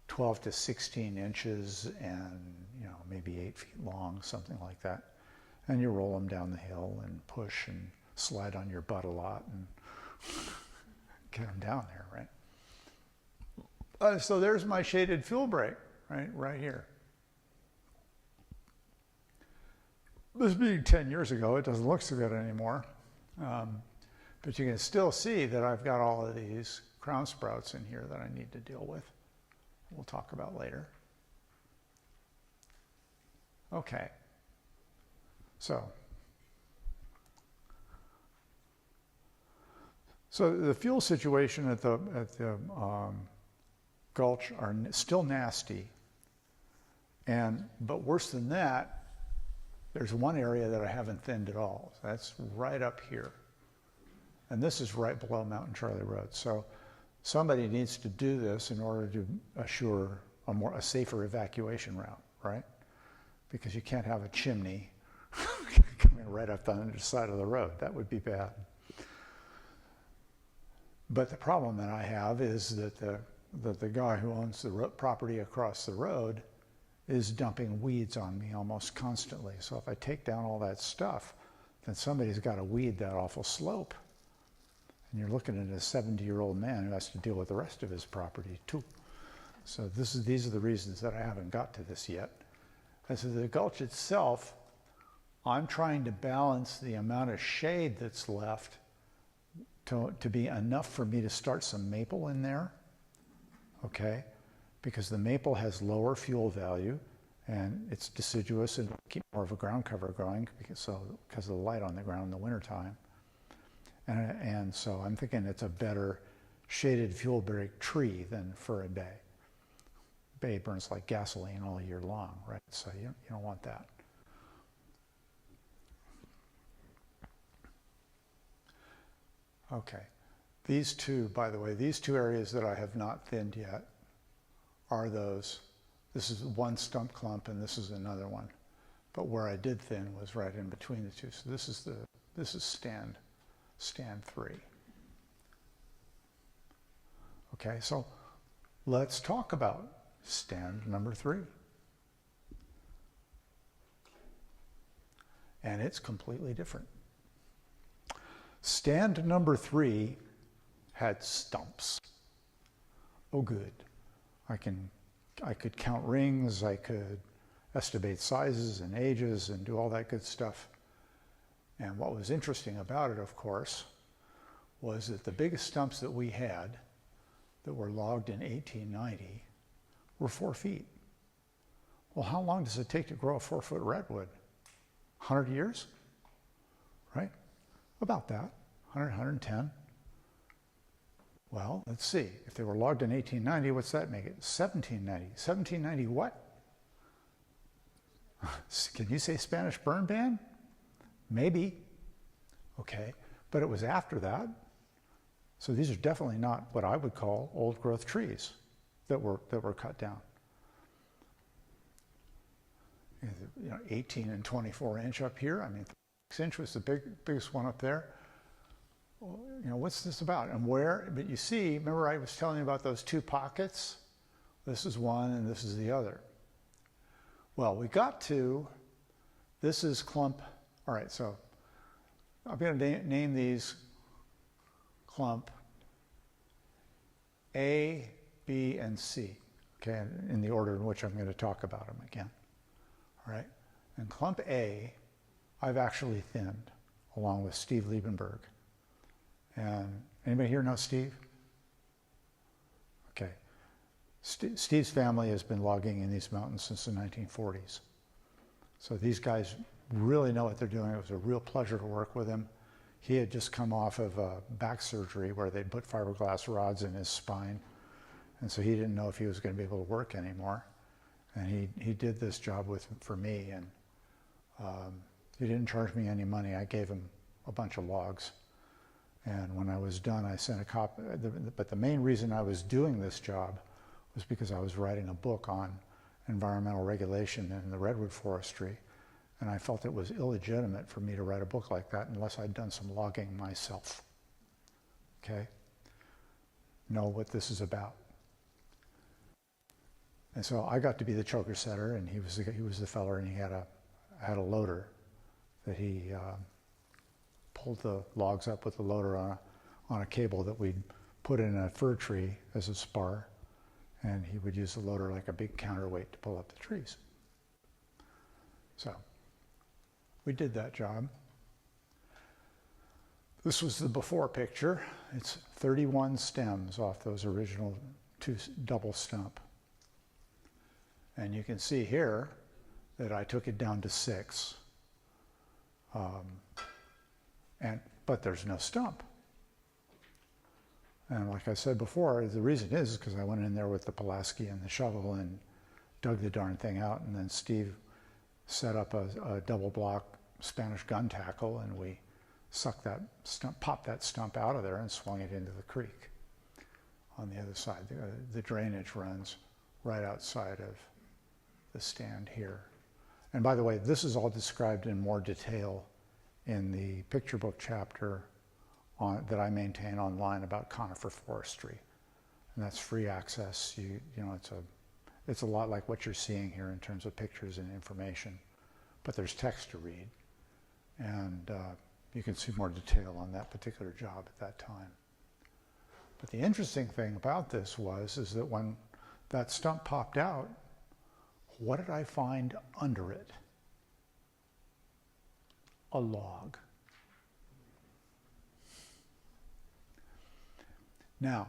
12 to 16 inches and, you know, maybe 8 feet long, something like that. And you roll them down the hill and push and slide on your butt a lot and get them down there, right? So there's my shaded fuel break, right here. This being 10 years ago, it doesn't look so good anymore. But you can still see that I've got all of these crown sprouts in here that I need to deal with. We'll talk about later. Okay. So the fuel situation at the gulch are still nasty, but worse than that, there's one area that I haven't thinned at all. That's right up here, and this is right below Mountain Charlie Road. So somebody needs to do this in order to assure a safer evacuation route, right? Because you can't have a chimney coming right up the underside of the road. That would be bad. But the problem that I have is that the guy who owns the property across the road is dumping weeds on me almost constantly. So if I take down all that stuff, then somebody's got to weed that awful slope. And you're looking at a 70-year-old man who has to deal with the rest of his property too. So these are the reasons that I haven't got to this yet. And so the gulch itself, I'm trying to balance the amount of shade that's left to be enough for me to start some maple in there. Okay, because the maple has lower fuel value and it's deciduous and keep more of a ground cover growing because of the light on the ground in the wintertime. And so I'm thinking it's a better shaded fuel break tree than fir and bay. Bay burns like gasoline all year long, right? So you don't want that. Okay. These two, by the way, these two areas that I have not thinned yet are those. This is one stump clump and this is another one. But where I did thin was right in between the two. So this is stand 3. Okay, so let's talk about stand number 3. And it's completely different. Stand number 3 had stumps. Oh, good. I could count rings, I could estimate sizes and ages and do all that good stuff. And what was interesting about it, of course, was that the biggest stumps that we had that were logged in 1890 were 4 feet. Well, how long does it take to grow a 4-foot redwood? 100 years? Right? About that. 100, 110. Well, let's see. If they were logged in 1890, what's that make it? 1790. 1790 what? Can you say Spanish burn ban? Maybe. Okay. But it was after that. So these are definitely not what I would call old growth trees that were cut down. 18 and 24 inch up here. I mean, 6 inch was the biggest one up there. Well, what's this about? And where? But you see, remember I was telling you about those 2 pockets? This is one and this is the other. Well, we got to, this is clump. All right, so I'm going to name these clump A, B, and C, okay, in the order in which I'm going to talk about them again. All right, and clump A, I've actually thinned along with Steve Liebenberg. And anybody here know Steve? Okay. Steve's family has been logging in these mountains since the 1940s. So these guys really know what they're doing. It was a real pleasure to work with him. He had just come off of back surgery where they put fiberglass rods in his spine. And so he didn't know if he was going to be able to work anymore. And he did this job for me. And he didn't charge me any money. I gave him a bunch of logs. And when I was done, I sent a copy. But the main reason I was doing this job was because I was writing a book on environmental regulation in the redwood forestry. And I felt it was illegitimate for me to write a book like that unless I'd done some logging myself. Okay? Know what this is about. And so I got to be the choker setter, and he was the feller, and he had a loader that he pulled the logs up with the loader on a cable that we'd put in a fir tree as a spar, and he would use the loader like a big counterweight to pull up the trees. So we did that job. This was the before picture. It's 31 stems off those original 2 double stump. And you can see here that I took it down to 6. But there's no stump. And like I said before, the reason is because I went in there with the Pulaski and the shovel and dug the darn thing out, and then Steve set up a double block Spanish gun tackle, and we sucked that stump, popped that stump out of there and swung it into the creek on the other side. The drainage runs right outside of the stand here. And by the way, this is all described in more detail in the picture book chapter that I maintain online about conifer forestry, and that's free access. It's a lot like what you're seeing here in terms of pictures and information, but there's text to read, and you can see more detail on that particular job at that time. But the interesting thing about this is that when that stump popped out, what did I find under it? A log. Now,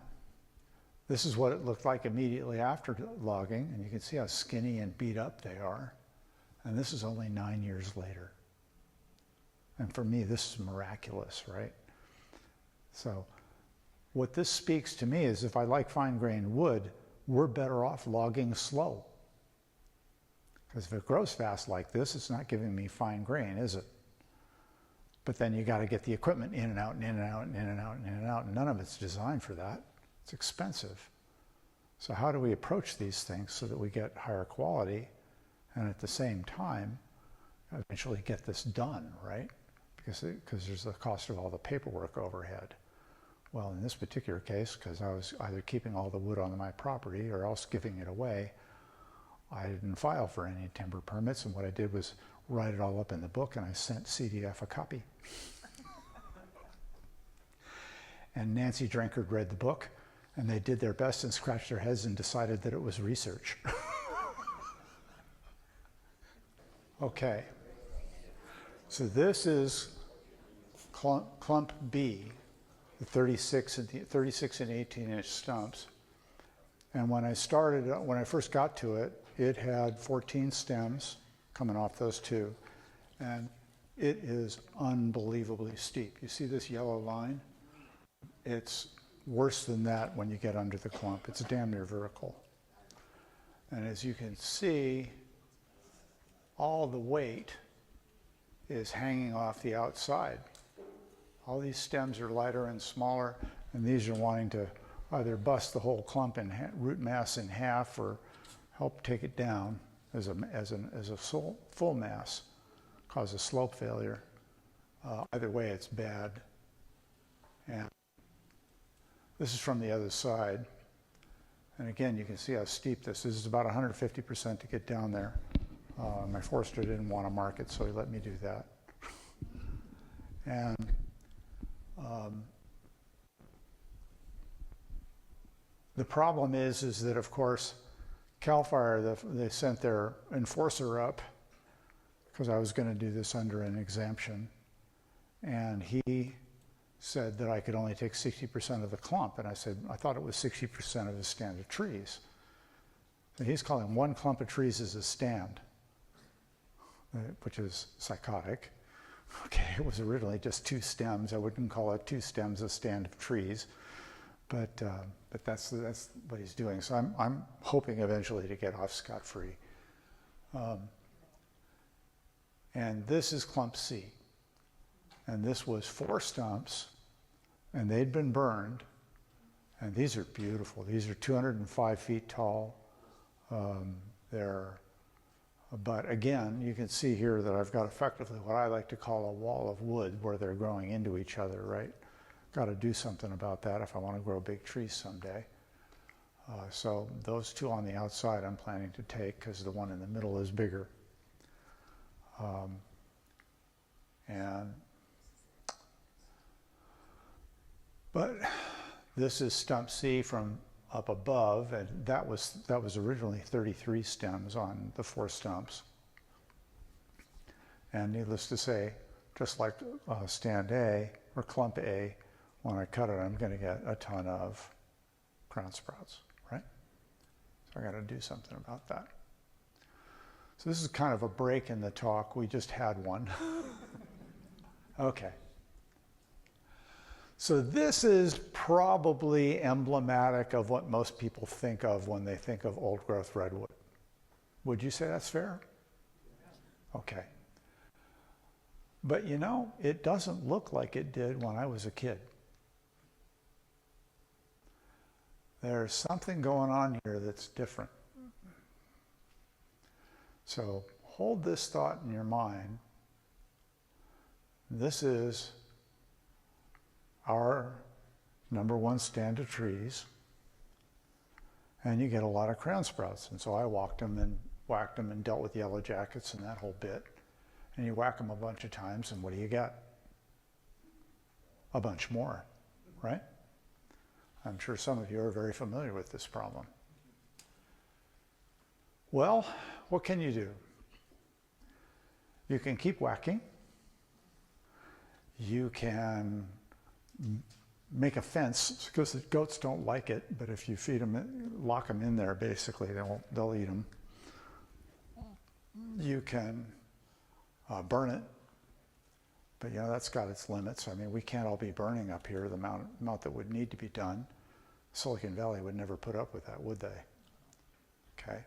this is what it looked like immediately after logging, and you can see how skinny and beat up they are. And this is only 9 years later. And for me, this is miraculous, right? So what this speaks to me is if I like fine-grained wood, we're better off logging slow. Because if it grows fast like this, it's not giving me fine grain, is it? But then you got to get the equipment in and out and in and out and in and out and in and out, and none of it's designed for that. It's expensive. So how do we approach these things so that we get higher quality and at the same time eventually get this done, right? Because there's the cost of all the paperwork overhead. Well, in this particular case, because I was either keeping all the wood on my property or else giving it away, I didn't file for any timber permits, and what I did was write it all up in the book, and I sent CDF a copy. and Nancy Drinkard read the book, and they did their best and scratched their heads and decided that it was research. Okay, so this is clump B, the 36 and 18-inch stumps. And when I first got to it, it had 14 stems coming off those two, and it is unbelievably steep. You see this yellow line? It's worse than that when you get under the clump. It's damn near vertical. And as you can see, all the weight is hanging off the outside. All these stems are lighter and smaller, and these are wanting to either bust the whole clump and root mass in half or help take it down as a full mass, cause a slope failure. Either way, it's bad. And this is from the other side. And again, you can see how steep this is. It's about 150% to get down there. My forester didn't want to mark it, so he let me do that. And the problem is that, of course, CAL FIRE, they sent their enforcer up because I was going to do this under an exemption. And he said that I could only take 60% of the clump. And I said, I thought it was 60% of the stand of trees. And he's calling one clump of trees as a stand, which is psychotic. Okay, it was originally just two stems. I wouldn't call it two stems a stand of trees, but that's what he's doing. So I'm hoping eventually to get off scot-free. And this is clump C, and this was 4 stumps, and they'd been burned. And these are beautiful. These are 205 feet tall. But again, you can see here that I've got effectively what I like to call a wall of wood where they're growing into each other, right? Got to do something about that if I want to grow big trees someday. So those two on the outside I'm planning to take because the one in the middle is bigger. But this is stump C from up above, and that was originally 33 stems on the 4 stumps. And needless to say, just like stand A or clump A, when I cut it, I'm going to get a ton of crown sprouts, right? So I got to do something about that. So this is kind of a break in the talk. We just had one. Okay. So this is probably emblematic of what most people think of when they think of old growth redwood. Would you say that's fair? Okay. But you know, it doesn't look like it did when I was a kid. There's something going on here that's different. So hold this thought in your mind. This is our #1 stand of trees, and you get a lot of crown sprouts. And so I whacked them and dealt with yellow jackets and that whole bit. And you whack them a bunch of times, and what do you get? A bunch more, right? I'm sure some of you are very familiar with this problem. Well, what can you do? You can keep whacking. You can make a fence, because the goats don't like it, but if you feed them, lock them in there, basically, they'll eat them. You can burn it, but you know, that's got its limits. I mean, we can't all be burning up here the amount that would need to be done. Silicon Valley would never put up with that, would they? Okay.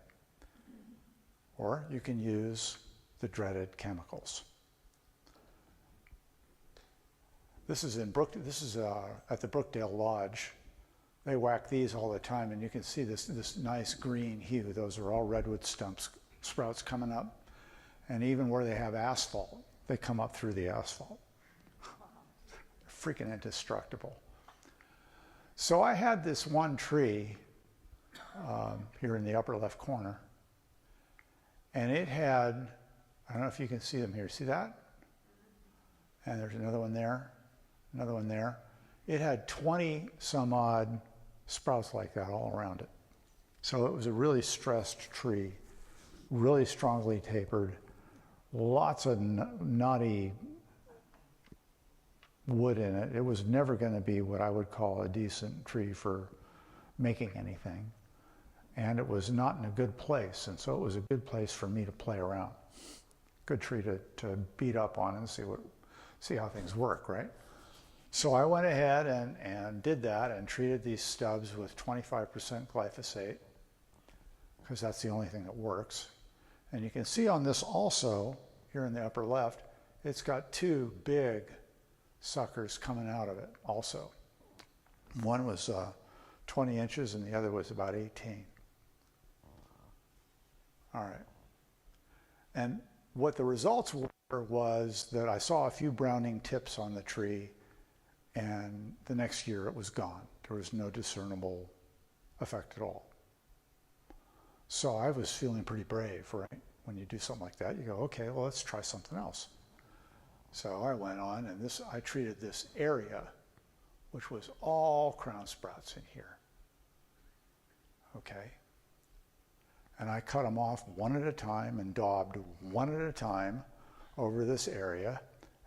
Or you can use the dreaded chemicals. This is at the Brookdale Lodge. They whack these all the time, and you can see this nice green hue. Those are all redwood sprouts coming up. And even where they have asphalt, they come up through the asphalt. They're freaking indestructible. So I had this one tree here in the upper left corner, and it had, I don't know if you can see them here. See that? And there's another one there. Another one there. it had 20 some odd sprouts like that all around it. So it was a really stressed tree, really strongly tapered, lots of knotty wood in it. It was never going to be what I would call a decent tree for making anything. And it was not in a good place, and so it was a good place for me to play around. Good tree to beat up on and see how things work, right? So I went ahead and did that and treated these stubs with 25% glyphosate, because that's the only thing that works. And you can see on this also, here in the upper left, it's got two big suckers coming out of it also. One was 20 inches and the other was about 18. All right. And what the results were was that I saw a few browning tips on the tree, and the next year it was gone. There was no discernible effect at all. So I was feeling pretty brave, right? When you do something like that, you go, okay, well, let's try something else. So I went on, and I treated this area, which was all crown sprouts in here. Okay? And I cut them off one at a time and daubed one at a time over this area.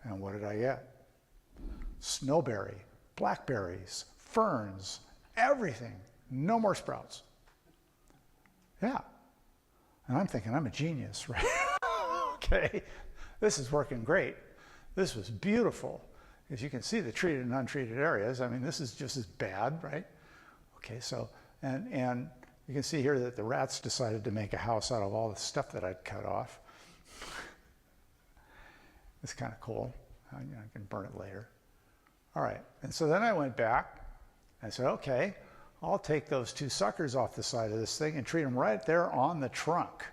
And what did I get? Snowberry, blackberries, ferns, everything. No more sprouts. Yeah. And I'm thinking, I'm a genius, right? Okay. This is working great. This was beautiful. As you can see, the treated and untreated areas, I mean, this is just as bad, right? Okay, so, and you can see here that the rats decided to make a house out of all the stuff that I'd cut off. It's kind of cool. I can burn it later. All right, and so then I went back and said, okay, I'll take those two suckers off the side of this thing and treat them right there on the trunk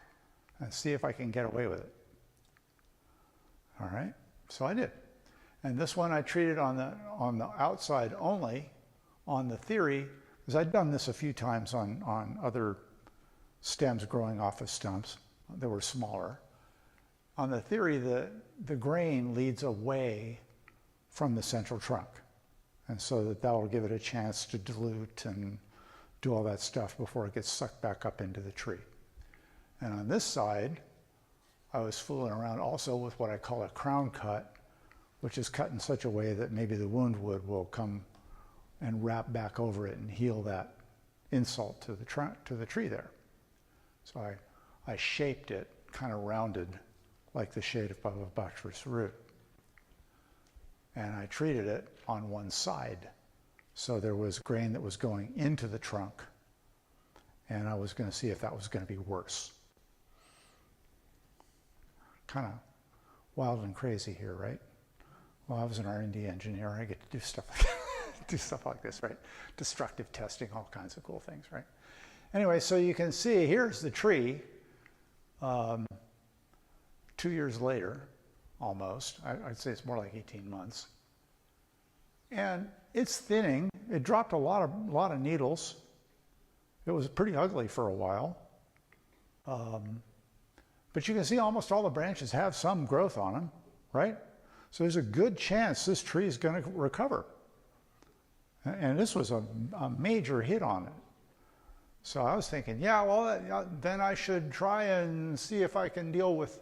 and see if I can get away with it. All right, so I did. And this one I treated on the outside only, on the theory, because I'd done this a few times on other stems growing off of stumps that were smaller. On the theory that the grain leads away from the central trunk, and so that will give it a chance to dilute and do all that stuff before it gets sucked back up into the tree. And on this side, I was fooling around also with what I call a crown cut, which is cut in such a way that maybe the wound wood will come and wrap back over it and heal that insult to the tree there. So I shaped it kind of rounded like the shade of a buttress root. And I treated it on one side. So there was grain that was going into the trunk, and I was going to see if that was going to be worse. Kind of wild and crazy here, right? Well, I was an R&D engineer. I get to do stuff like this, right? Destructive testing, all kinds of cool things, right? Anyway, so you can see here's the tree 2 years later, almost. I'd say it's more like 18 months. And it's thinning. It dropped a lot of needles. It was pretty ugly for a while. But you can see almost all the branches have some growth on them, right? So there's a good chance this tree is going to recover. And this was a major hit on it. So I was thinking, yeah, well, then I should try and see if I can deal with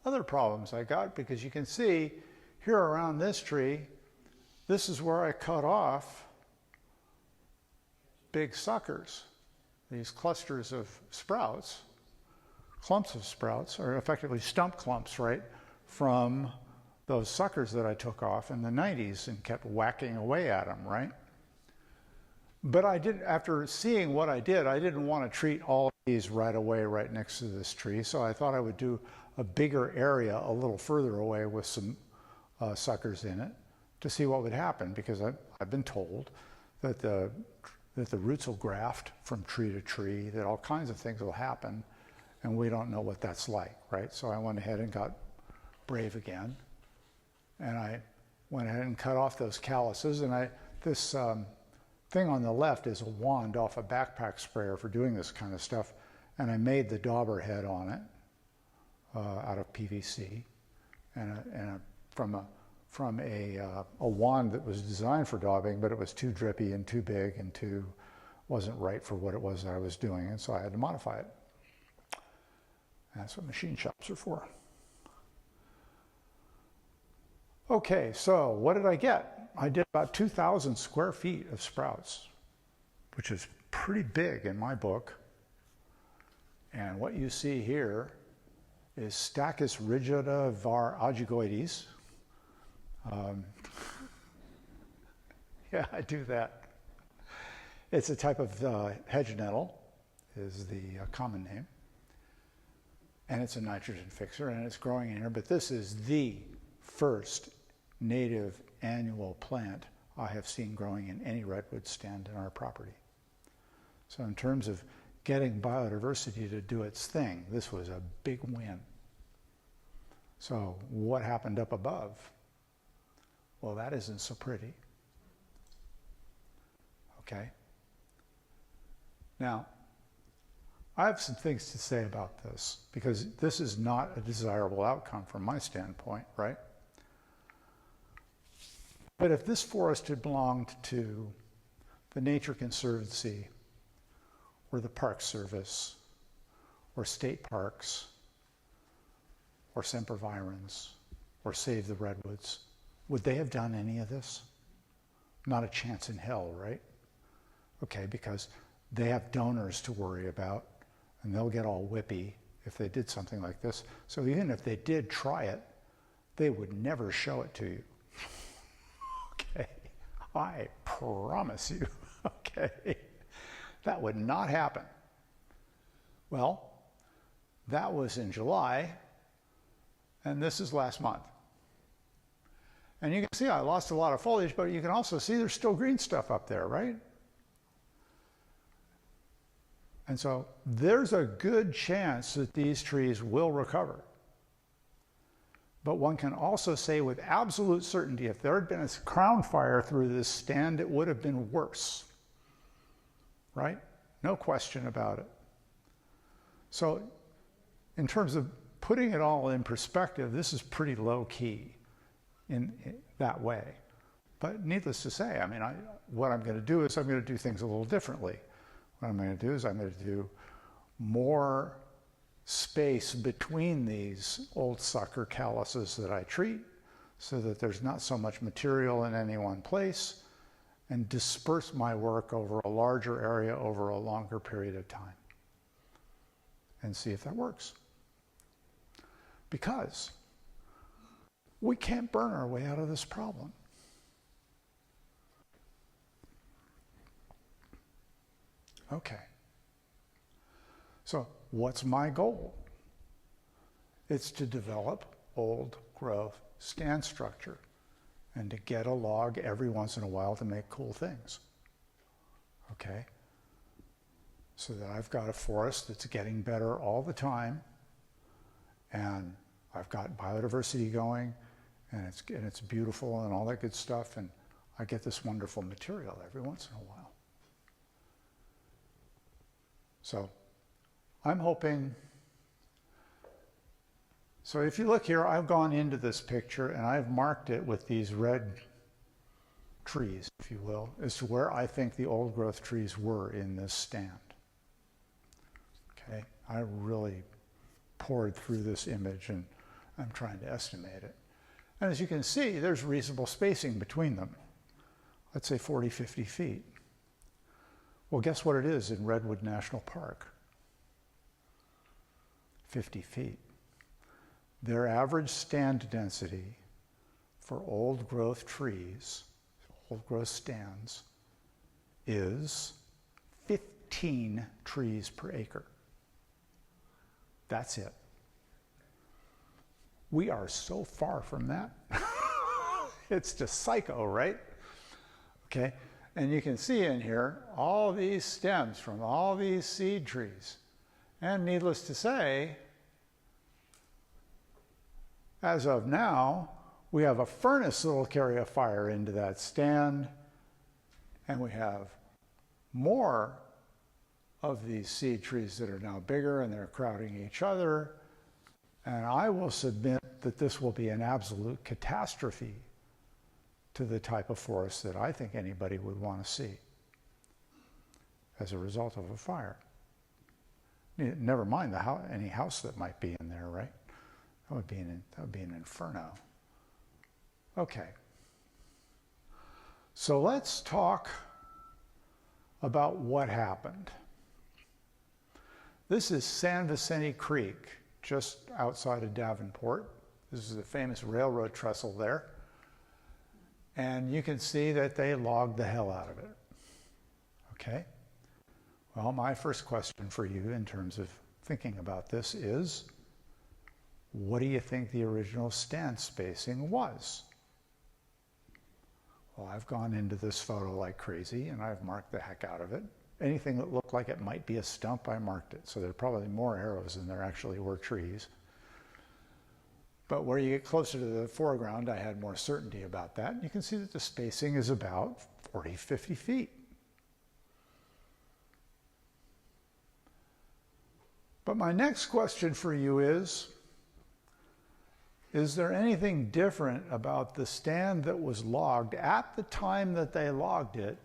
other problems I got, because you can see here around this tree, this is where I cut off big suckers, these clusters of sprouts, clumps of sprouts, or effectively stump clumps, right, from those suckers that I took off in the 90s and kept whacking away at them, right? But after seeing what I didn't want to treat all of these right away right next to this tree, so I thought I would do a bigger area a little further away with some suckers in it to see what would happen, because I've been told that the roots will graft from tree to tree, that all kinds of things will happen, and we don't know what that's like, right? So I went ahead and got brave again, and I went ahead and cut off those calluses, and this thing on the left is a wand off a backpack sprayer for doing this kind of stuff, and I made the dauber head on it out of PVC, and from a from a wand that was designed for daubing, but it was too drippy and too big and wasn't right for what it was that I was doing, and so I had to modify it. That's what machine shops are for. Okay, so what did I get? I did about 2,000 square feet of sprouts, which is pretty big in my book. And what you see here is Stachys rigida var aegigoides. Yeah, I do that. It's a type of hedge nettle, is the common name. And it's a nitrogen fixer, and it's growing in here. But this is the first native annual plant I have seen growing in any redwood stand in our property. So in terms of getting biodiversity to do its thing, this was a big win. So what happened up above? Well, that isn't so pretty. Okay. Now, I have some things to say about this, because this is not a desirable outcome from my standpoint, right? But if this forest had belonged to the Nature Conservancy or the Park Service or state parks or sempervirens or Save the Redwoods, would they have done any of this? Not a chance in hell, right? Okay, because they have donors to worry about, and they'll get all whippy if they did something like this. So even if they did try it, they would never show it to you. Okay, I promise you, okay, that would not happen. Well, that was in July, and this is last month. And you can see I lost a lot of foliage, but you can also see there's still green stuff up there, right? And so there's a good chance that these trees will recover. But one can also say with absolute certainty, if there had been a crown fire through this stand, it would have been worse, right? No question about it. So in terms of putting it all in perspective, this is pretty low key in that way. But needless to say, I mean, what I'm going to do is I'm going to do things a little differently. What I'm going to do is I'm going to do more space between these old sucker calluses that I treat, so that there's not so much material in any one place, and disperse my work over a larger area over a longer period of time, and see if that works. Because we can't burn our way out of this problem. Okay. So what's my goal? It's to develop old growth stand structure and to get a log every once in a while to make cool things. Okay? So that I've got a forest that's getting better all the time, and I've got biodiversity going, and it's beautiful and all that good stuff, and I get this wonderful material every once in a while. So I'm hoping, so if you look here, I've gone into this picture and I've marked it with these red trees, if you will, as to where I think the old growth trees were in this stand. Okay, I really poured through this image and I'm trying to estimate it. And as you can see, there's reasonable spacing between them. Let's say 40, 50 feet. Well, guess what it is in Redwood National Park? 50 feet. Their average stand density for old growth trees, old growth stands, is 15 trees per acre. That's it. We are so far from that. It's just psycho, right? Okay. And you can see in here all these stems from all these seed trees. And needless to say, as of now, we have a furnace that'll carry a fire into that stand, and we have more of these seed trees that are now bigger and they're crowding each other. And I will submit that this will be an absolute catastrophe to the type of forest that I think anybody would want to see as a result of a fire. Never mind any house that might be in there, right? That would be an inferno. Okay. So let's talk about what happened. This is San Vicente Creek, just outside of Davenport. This is the famous railroad trestle there. And you can see that they logged the hell out of it. Okay? Well, my first question for you in terms of thinking about this is, what do you think the original stand spacing was? Well, I've gone into this photo like crazy and I've marked the heck out of it. Anything that looked like it might be a stump, I marked it. So there are probably more arrows than there actually were trees. But where you get closer to the foreground, I had more certainty about that. You can see that the spacing is about 40, 50 feet. But my next question for you is there anything different about the stand that was logged at the time that they logged it?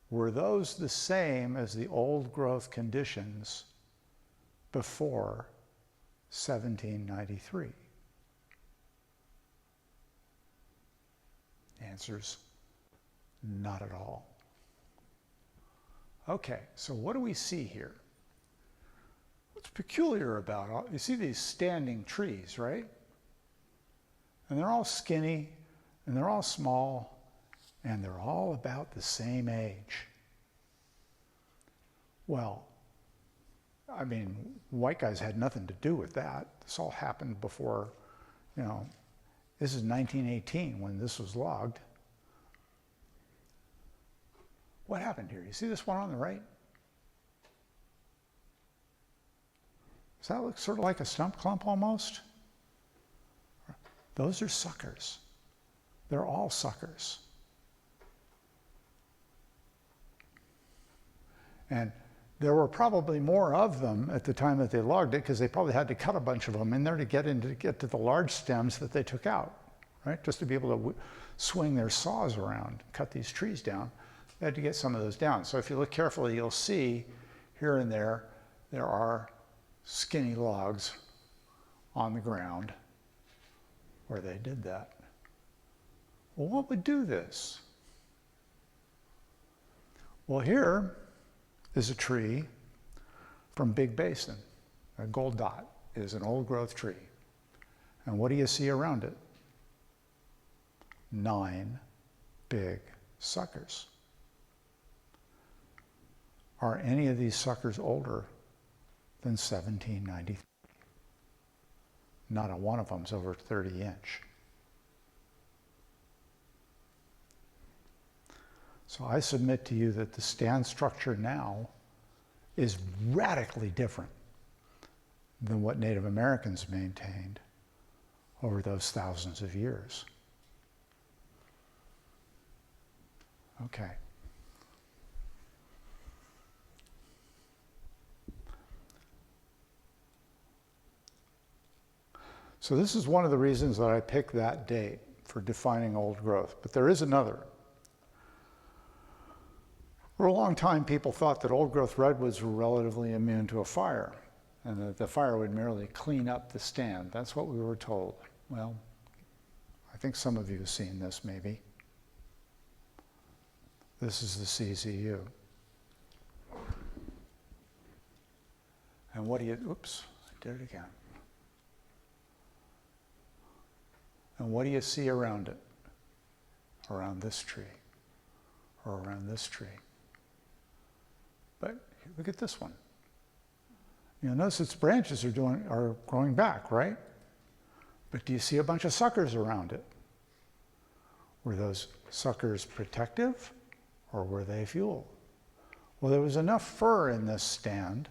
Were those the same as the old growth conditions before 1793? The answer's not at all. Okay, so what do we see here? What's peculiar about it? You see these standing trees, right? And they're all skinny, and they're all small, and they're all about the same age. Well, I mean, white guys had nothing to do with that. This all happened before, this is 1918 when this was logged. What happened here? You see this one on the right? Does that look sort of like a stump clump almost? Those are suckers. They're all suckers. And there were probably more of them at the time that they logged it because they probably had to cut a bunch of them in there to get to the large stems that they took out, right? Just to be able to swing their saws around, cut these trees down. They had to get some of those down. So if you look carefully, you'll see here and there are skinny logs on the ground where they did that. Well, what would do this? Well, here is a tree from Big Basin. A gold dot is an old growth tree. And what do you see around it? 9 big suckers. Are any of these suckers older than 1793? Not a one of them's over 30 inch. So I submit to you that the stand structure now is radically different than what Native Americans maintained over those thousands of years. Okay. So this is one of the reasons that I picked that date for defining old growth, but there is another. For a long time, people thought that old growth redwoods were relatively immune to a fire, and that the fire would merely clean up the stand. That's what we were told. Well, I think some of you have seen this maybe. This is the CZU. And what do you, oops, I did it again. And what do you see around it? Around this tree, or around this tree. But look at this one. You'll notice its branches are growing back, right? But do you see a bunch of suckers around it? Were those suckers protective, or were they fuel? Well, there was enough fur in this stand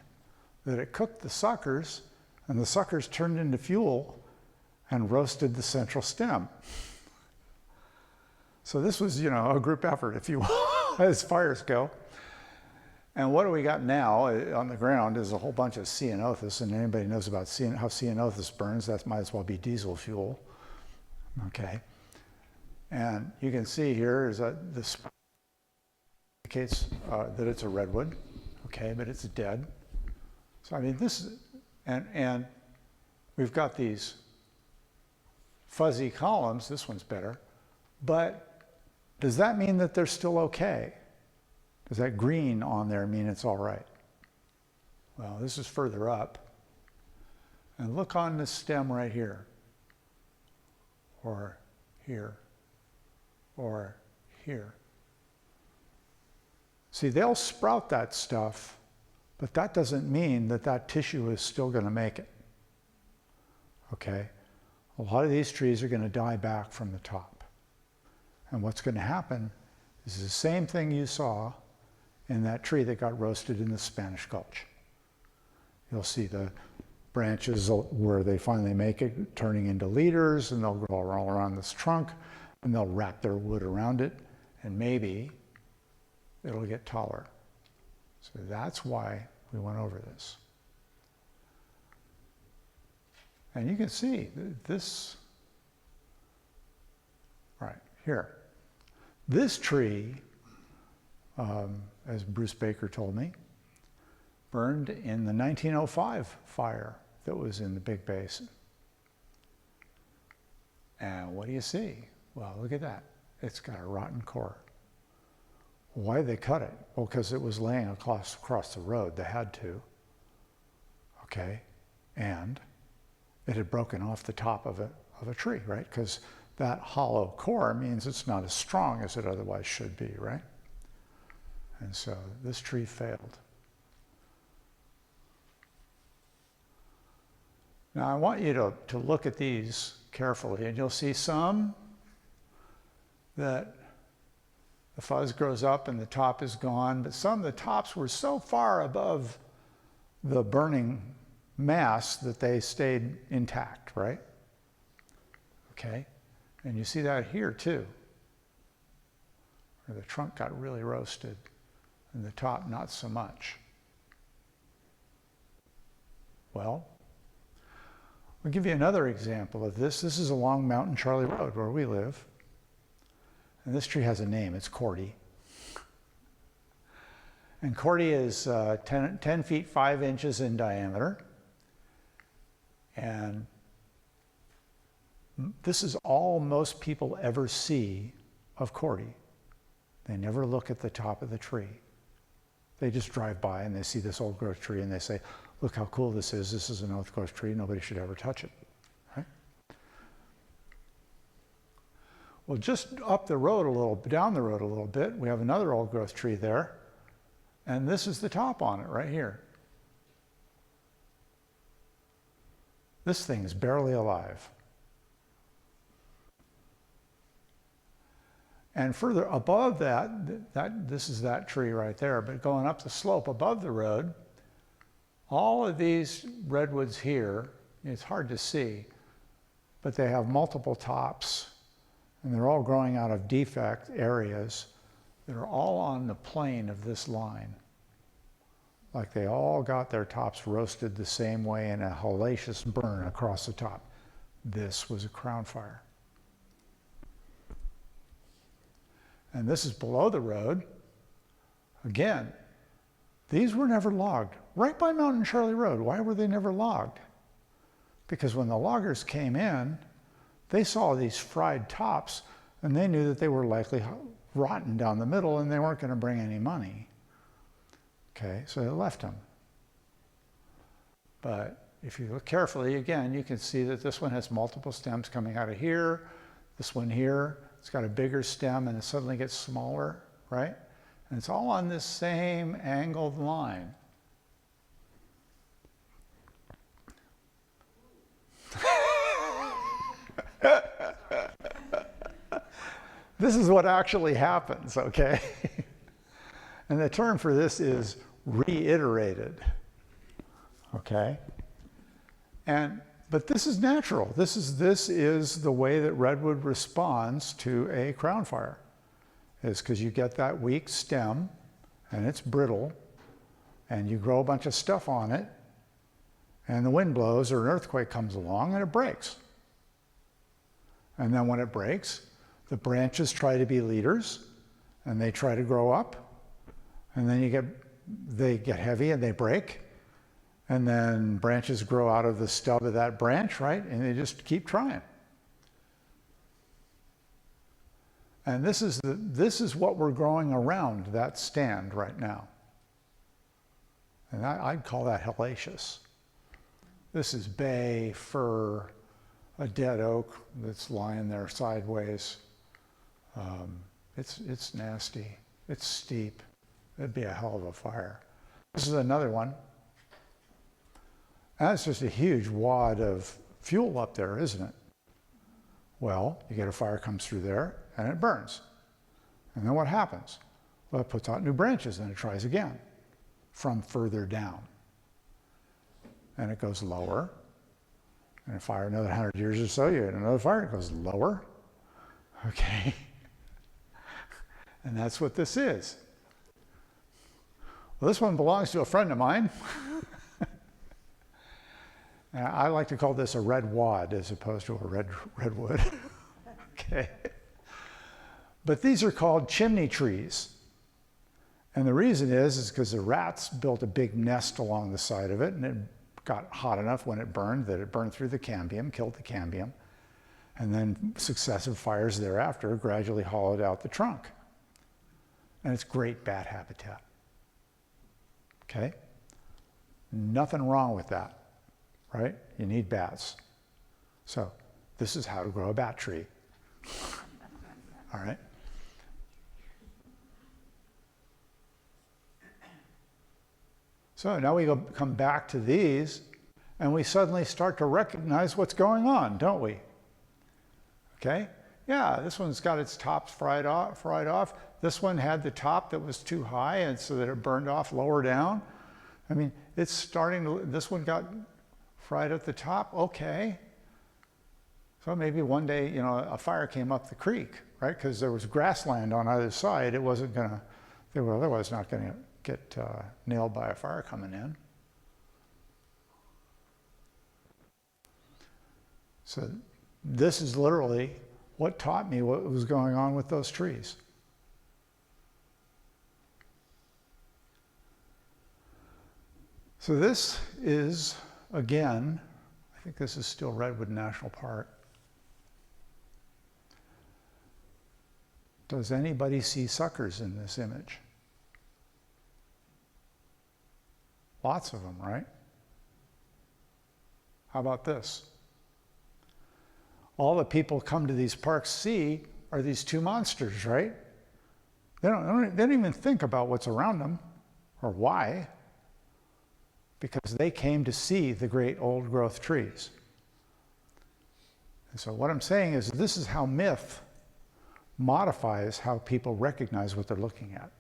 that it cooked the suckers, and the suckers turned into fuel and roasted the central stem. So this was, a group effort, if you will, as fires go. And what do we got now on the ground is a whole bunch of ceanothus, and anybody knows about how ceanothus burns, that might as well be diesel fuel, okay? And you can see here is this indicates that it's a redwood, okay, but it's dead. So I mean, this is, and we've got these fuzzy columns. This one's better, but does that mean that they're still okay? Does that green on there mean it's all right? Well, this is further up. And look on this stem right here, or here, or here. See, they'll sprout that stuff, but that doesn't mean that that tissue is still going to make it. Okay? A lot of these trees are going to die back from the top. And what's going to happen is the same thing you saw in that tree that got roasted in the Spanish Gulch. You'll see the branches where they finally make it turning into leaders, and they'll grow all around this trunk, and they'll wrap their wood around it, and maybe it'll get taller. So that's why we went over this. And you can see this, right here. This tree, as Bruce Baker told me, burned in the 1905 fire that was in the Big Basin. And what do you see? Well, look at that. It's got a rotten core. Why did they cut it? Well, because it was laying across the road. They had to. Okay? And it had broken off the top of a tree, right? Because that hollow core means it's not as strong as it otherwise should be, right? And so this tree failed. Now I want you to look at these carefully, and you'll see some that the fuzz grows up and the top is gone, but some of the tops were so far above the burning mass that they stayed intact, right? Okay, and you see that here too, where the trunk got really roasted and the top not so much. Well, I'll give you another example of this. This is along Mountain Charlie Road where we live. And this tree has a name, it's Cordy. And Cordy is 10 feet 5 inches in diameter. And this is all most people ever see of Cordy. They never look at the top of the tree. They just drive by and they see this old growth tree and they say, look how cool this is. This is an old growth tree. Nobody should ever touch it. Right? Well, just up the road a little, down the road a little bit, we have another old growth tree there. And this is the top on it right here. This thing is barely alive. And further above that, this is that tree right there, but going up the slope above the road, all of these redwoods here, it's hard to see, but they have multiple tops, and they're all growing out of defect areas that are all on the plane of this line. Like they all got their tops roasted the same way in a hellacious burn across the top. This was a crown fire. And this is below the road. Again, these were never logged. Right by Mountain Charlie Road. Why were they never logged? Because when the loggers came in, they saw these fried tops and they knew that they were likely rotten down the middle and they weren't going to bring any money. Okay, so they left them. But if you look carefully, again, you can see that this one has multiple stems coming out of here. This one here, it's got a bigger stem and it suddenly gets smaller, right? And it's all on this same angled line. This is what actually happens, okay? And the term for this is reiterated, okay? But this is natural. This is the way that redwood responds to a crown fire, is because you get that weak stem and it's brittle and you grow a bunch of stuff on it and the wind blows or an earthquake comes along and it breaks. And then when it breaks, The branches try to be leaders, and they try to grow up, and then they get heavy and they break, and then branches grow out of the stub of that branch, right? And they just keep trying. And this is what we're growing around that stand right now. And I'd call that hellacious. This is bay, fir, a dead oak that's lying there sideways. It's nasty. It's steep. It'd be a hell of a fire. This is another one. That's just a huge wad of fuel up there, isn't it? Well, you get a fire comes through there and it burns. And then what happens? Well, it puts out new branches and it tries again from further down. And it goes lower. And a fire another 100 years or so, you get another fire, it goes lower. Okay. And that's what this is. Well, this one belongs to a friend of mine. And I like to call this a red wad as opposed to a redwood. Okay. But these are called chimney trees. And the reason is because the rats built a big nest along the side of it, and it got hot enough when it burned that it burned through the cambium, killed the cambium, and then successive fires thereafter gradually hollowed out the trunk. And it's great bat habitat. Okay? Nothing wrong with that, right? You need bats. So this is how to grow a bat tree. All right? So now we come back to these, and we suddenly start to recognize what's going on, don't we? Okay? Yeah, this one's got its tops fried off. This one had the top that was too high, and so that it burned off lower down. I mean, it's starting to, this one got fried at the top, okay. So maybe one day, you know, a fire came up the creek, right? Because there was grassland on either side. It wasn't gonna, they were otherwise not gonna get nailed by a fire coming in. So this is literally what taught me what was going on with those trees. So this is, again, I think this is still Redwood National Park. Does anybody see suckers in this image? Lots of them, right? How about this? All the people come to these parks see are these two monsters, right? They don't even think about what's around them or why, because they came to see the great old growth trees. And so what I'm saying is this is how myth modifies how people recognize what they're looking at.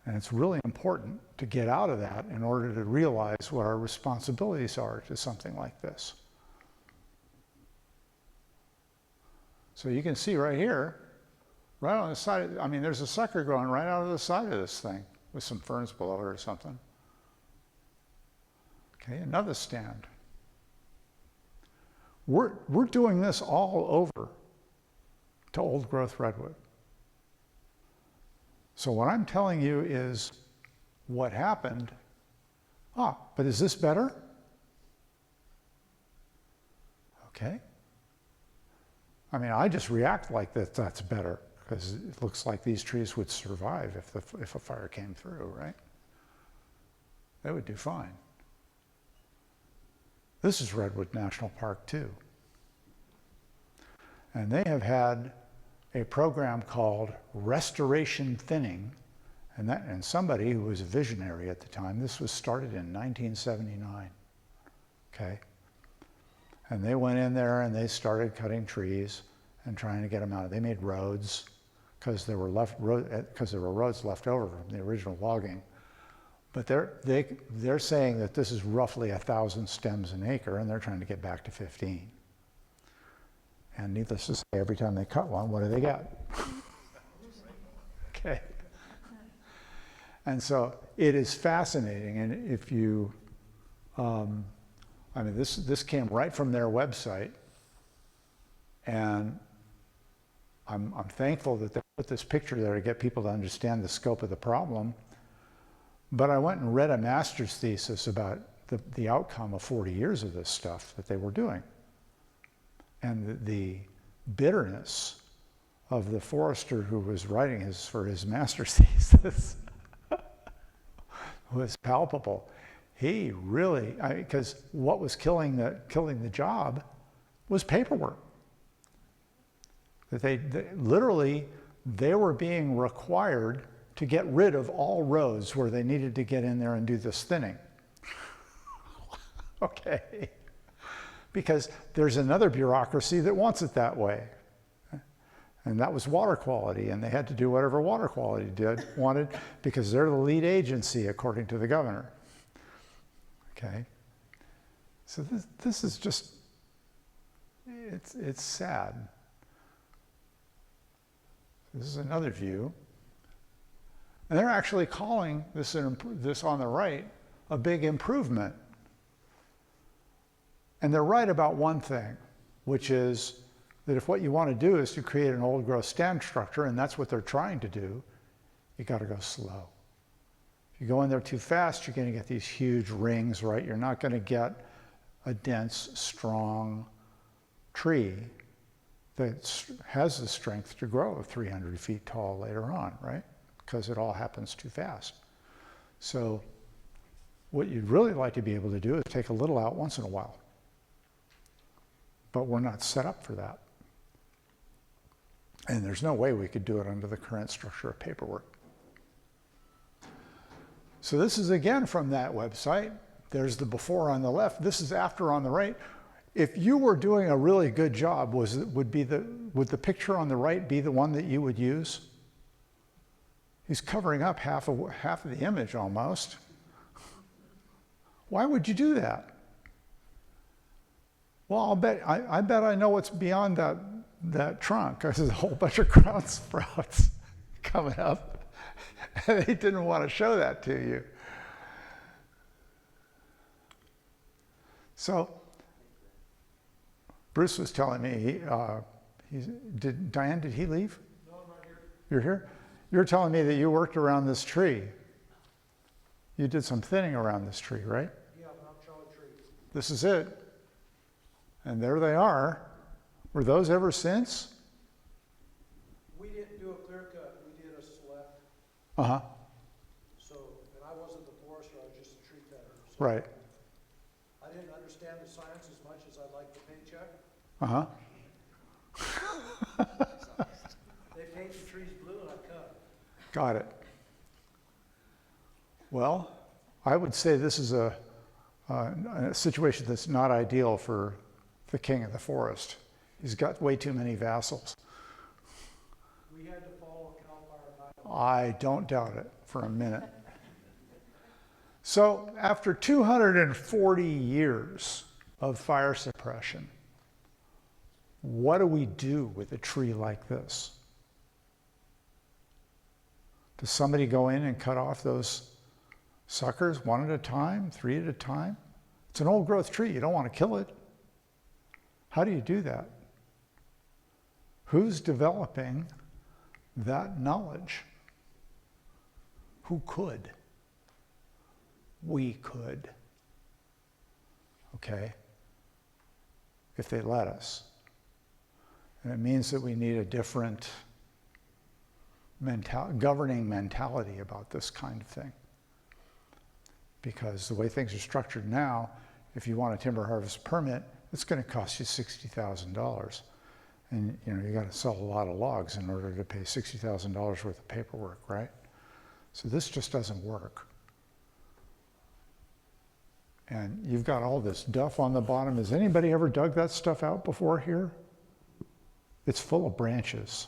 And it's really important to get out of that in order to realize what our responsibilities are to something like this. So you can see right here, right on the side, I mean, there's a sucker growing right out of the side of this thing with some ferns below it or something. Okay, another stand. We're doing this all over to old growth redwood. So what I'm telling you is what happened. But is this better? Okay. I mean, I just react like that's better because it looks like these trees would survive if a fire came through, right? They would do fine. This is Redwood National Park too. And they have had a program called Restoration Thinning, and somebody who was a visionary at the time, this was started in 1979, okay? And they went in there and they started cutting trees and trying to get them out. They made roads because there were roads left over from the original logging. But they're saying that this is roughly 1,000 stems an acre, and they're trying to get back to 15. And needless to say, every time they cut one, what do they get? Okay. And so it is fascinating. And if you, I mean, this came right from their website. And I'm thankful that they put this picture there to get people to understand the scope of the problem. But I went and read a master's thesis about the outcome of 40 years of this stuff that they were doing. And the bitterness of the forester who was writing for his master's thesis was palpable. He really, because what was killing the job was paperwork. That they literally, they were being required to get rid of all roads where they needed to get in there and do this thinning. Okay. Because there's another bureaucracy that wants it that way. And that was water quality, and they had to do whatever water quality wanted because they're the lead agency according to the governor. Okay. So this is just, it's sad. This is another view. And they're actually calling this on the right a big improvement. And they're right about one thing, which is that if what you want to do is to create an old growth stand structure, and that's what they're trying to do, you got to go slow. If you go in there too fast, you're going to get these huge rings, right? You're not going to get a dense, strong tree that has the strength to grow 300 feet tall later on, right? Because it all happens too fast. So what you'd really like to be able to do is take a little out once in a while. But we're not set up for that. And there's no way we could do it under the current structure of paperwork. So this is again from that website. There's the before on the left. This is after on the right. If you were doing a really good job, would the picture on the right be the one that you would use? He's covering up half of the image almost. Why would you do that? Well, I bet I know what's beyond that trunk. There's a whole bunch of ground sprouts coming up, and they didn't want to show that to you. So Bruce was telling me, Diane, did he leave? No, I'm right here. You're here? You're telling me that you worked around this tree. You did some thinning around this tree, right? Yeah, Mount Charlie tree. This is it. And there they are. Were those ever since? We didn't do a clear cut, we did a select. Uh-huh. So, and I wasn't the forester, I was just a tree cutter. So Right. I didn't understand the science as much as I'd like the paycheck. Uh-huh. They paint the trees blue and I cut. Got it. Well, I would say this is a situation that's not ideal for the king of the forest. He's got way too many vassals. We had to follow Cal Fire bylaw. I don't doubt it for a minute. So after 240 years of fire suppression, what do we do with a tree like this? Does somebody go in and cut off those suckers one at a time, three at a time? It's an old growth tree. You don't want to kill it. How do you do that? Who's developing that knowledge? Who could? We could. Okay? If they let us. And it means that we need a different governing mentality about this kind of thing. Because the way things are structured now, if you want a timber harvest permit, it's going to cost you $60,000. And you got to sell a lot of logs in order to pay $60,000 worth of paperwork, right? So this just doesn't work. And you've got all this duff on the bottom. Has anybody ever dug that stuff out before here? It's full of branches.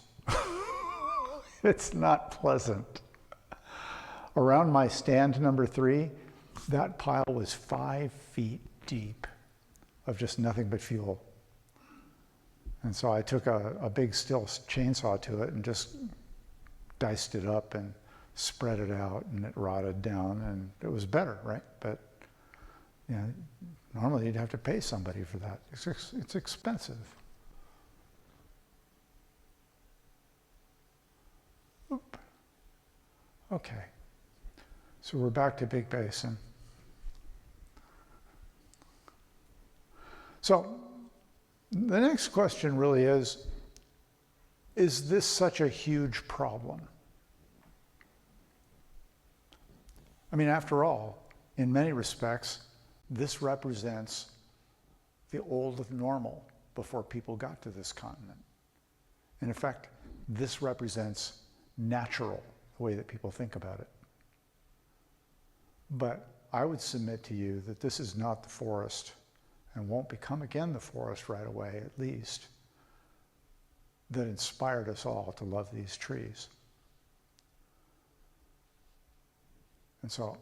It's not pleasant. Around my stand number 3, that pile was 5 feet deep of just nothing but fuel. And so I took a big steel chainsaw to it and just diced it up and spread it out, and it rotted down, and it was better, right? But normally you'd have to pay somebody for that. It's expensive. Okay, so we're back to Big Basin. So the next question really is this such a huge problem? I mean, after all, in many respects, this represents the old normal before people got to this continent. And in fact, this represents natural, the way that people think about it. But I would submit to you that this is not the forest, and won't become again the forest right away, at least, that inspired us all to love these trees. And so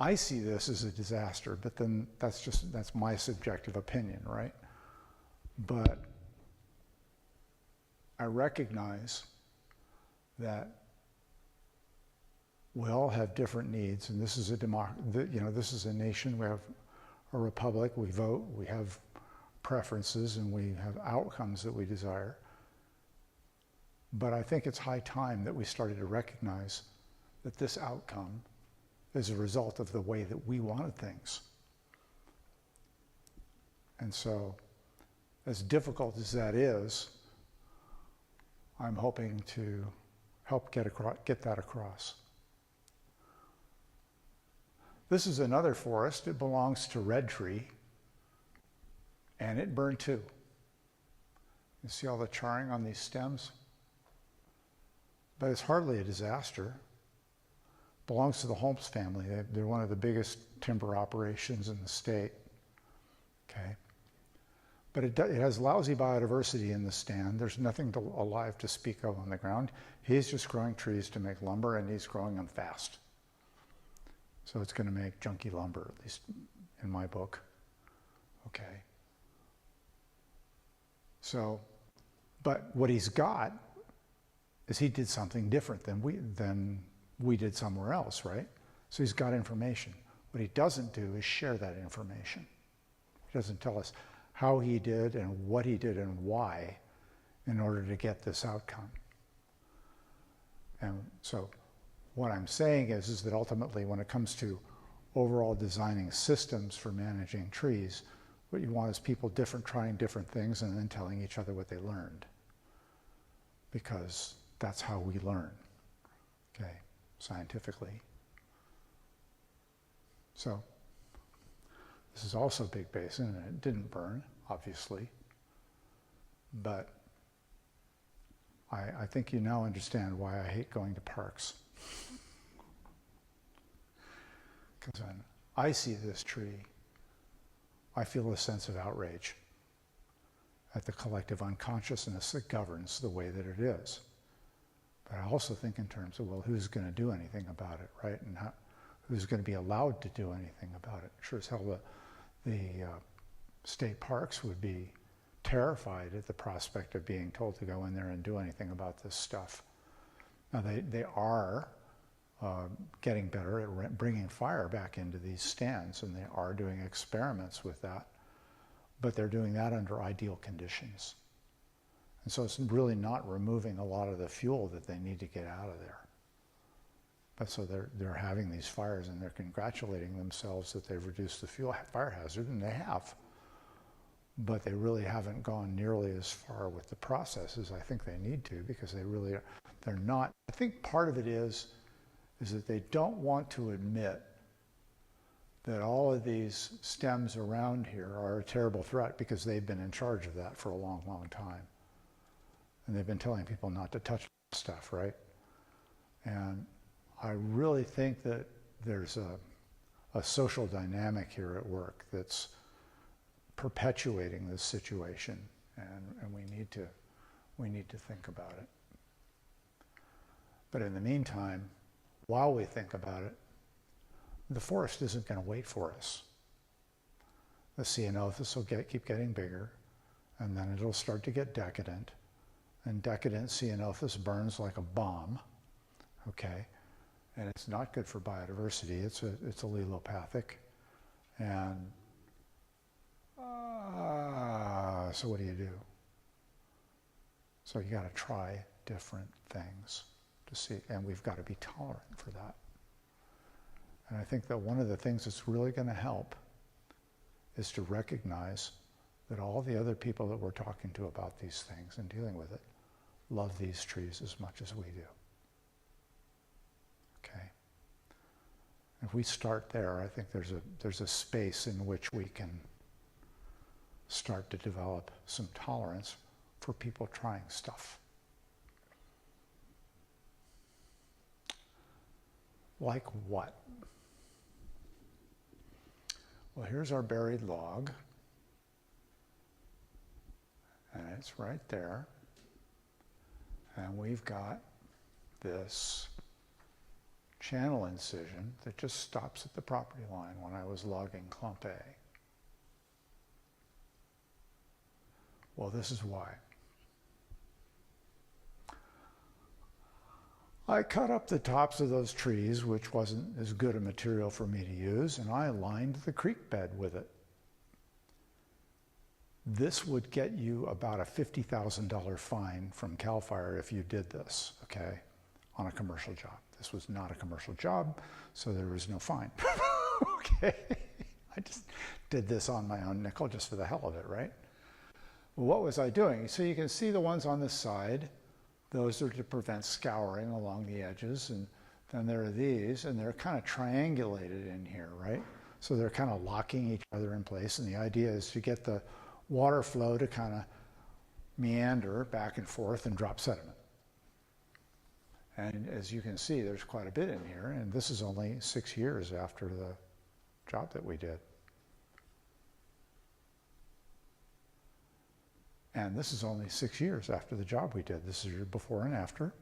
I see this as a disaster, but then that's my subjective opinion, right? But I recognize that we all have different needs, and this is this is a nation. We have a republic. We vote. We have preferences, and we have outcomes that we desire. But I think it's high time that we started to recognize that this outcome is a result of the way that we wanted things. And so, as difficult as that is, I'm hoping to help get that across. This is another forest. It belongs to Red Tree, and it burned too. You see all the charring on these stems? But it's hardly a disaster. Belongs to the Holmes family. They're one of the biggest timber operations in the state. Okay, but it has lousy biodiversity in the stand. There's nothing alive to speak of on the ground. He's just growing trees to make lumber, and he's growing them fast. So it's going to make junky lumber, at least in my book. Okay. So, but what he's got is he did something different than we did somewhere else, right? So he's got information. What he doesn't do is share that information. He doesn't tell us how he did and what he did and why in order to get this outcome. And so what I'm saying is that ultimately when it comes to overall designing systems for managing trees, what you want is people trying different things and then telling each other what they learned. Because that's how we learn, okay, scientifically. So this is also Big Basin, and it didn't burn, obviously. But I think you now understand why I hate going to parks. Because when I see this tree, I feel a sense of outrage at the collective unconsciousness that governs the way that it is. But I also think in terms of, well, who's going to do anything about it, right? And who's going to be allowed to do anything about it? Sure as hell the state parks would be terrified at the prospect of being told to go in there and do anything about this stuff. Now they are getting better at bringing fire back into these stands, and they are doing experiments with that, but they're doing that under ideal conditions. And so it's really not removing a lot of the fuel that they need to get out of there. But so they're having these fires, and they're congratulating themselves that they've reduced the fire hazard, and they have. But they really haven't gone nearly as far with the process as I think they need to, because they're not. I think part of it is that they don't want to admit that all of these stems around here are a terrible threat, because they've been in charge of that for a long, long time. And they've been telling people not to touch stuff, right? And I really think that there's a social dynamic here at work that's perpetuating this situation, and we need to think about it. But in the meantime, while we think about it, the forest isn't going to wait for us. The ceanothus will keep getting bigger, and then it'll start to get decadent. And decadent ceanothus burns like a bomb, okay? And it's not good for biodiversity. It's allelopathic. And so what do? So you got to try different things to see, and we've got to be tolerant for that. And I think that one of the things that's really going to help is to recognize that all the other people that we're talking to about these things and dealing with it love these trees as much as we do. Okay? If we start there, I think there's a space in which we can start to develop some tolerance for people trying stuff. Like what? Well, here's our buried log. And it's right there. And we've got this channel incision that just stops at the property line when I was logging clump A. Well, this is why. I cut up the tops of those trees, which wasn't as good a material for me to use, and I lined the creek bed with it. This would get you about a $50,000 fine from CAL FIRE if you did this, okay, on a commercial job. This was not a commercial job, so there was no fine. Okay? I just did this on my own nickel just for the hell of it, right? Well, what was I doing? So you can see the ones on this side. Those are to prevent scouring along the edges, and then there are these, and they're kind of triangulated in here, right? So they're kind of locking each other in place, and the idea is to get the water flow to kind of meander back and forth and drop sediment. And as you can see, there's quite a bit in here, and this is only 6 years after the job that we did. And this is only 6 years after the job we did. This is your before and after.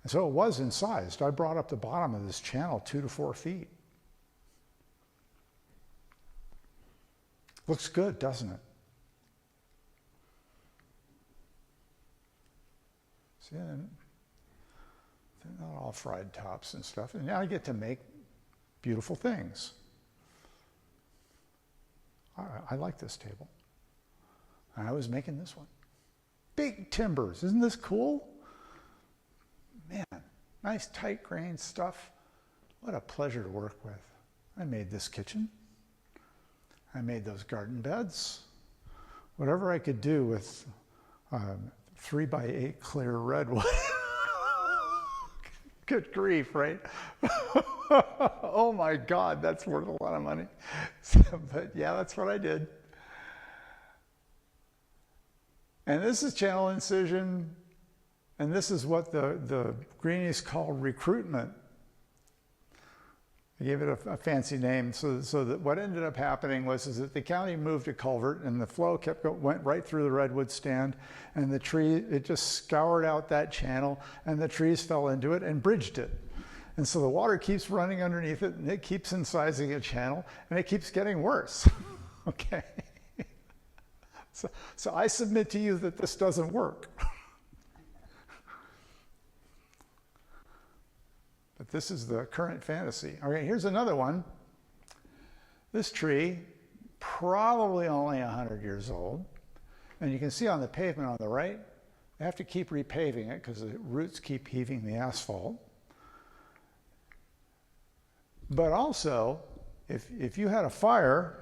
And so it was incised. I brought up the bottom of this channel 2 to 4 feet. Looks good, doesn't it? See, they're not all fried tops and stuff. And now I get to make beautiful things. I like this table. And I was making this one. Big timbers. Isn't this cool? Man, nice tight grain stuff. What a pleasure to work with. I made this kitchen. I made those garden beds. Whatever I could do with 3x8 clear redwood. Good grief, right? Oh my God, that's worth a lot of money. But yeah, that's what I did. And this is channel incision, and this is what the greenies call recruitment. I gave it a fancy name, so that what ended up happening was that the county moved a culvert, and the flow went right through the redwood stand, and the tree, it just scoured out that channel, and the trees fell into it and bridged it. And so the water keeps running underneath it, and it keeps incising a channel, and it keeps getting worse. Okay? So I submit to you that this doesn't work. But this is the current fantasy. Okay, here's another one. This tree, probably only 100 years old. And you can see on the pavement on the right, they have to keep repaving it because the roots keep heaving the asphalt. But also, if you had a fire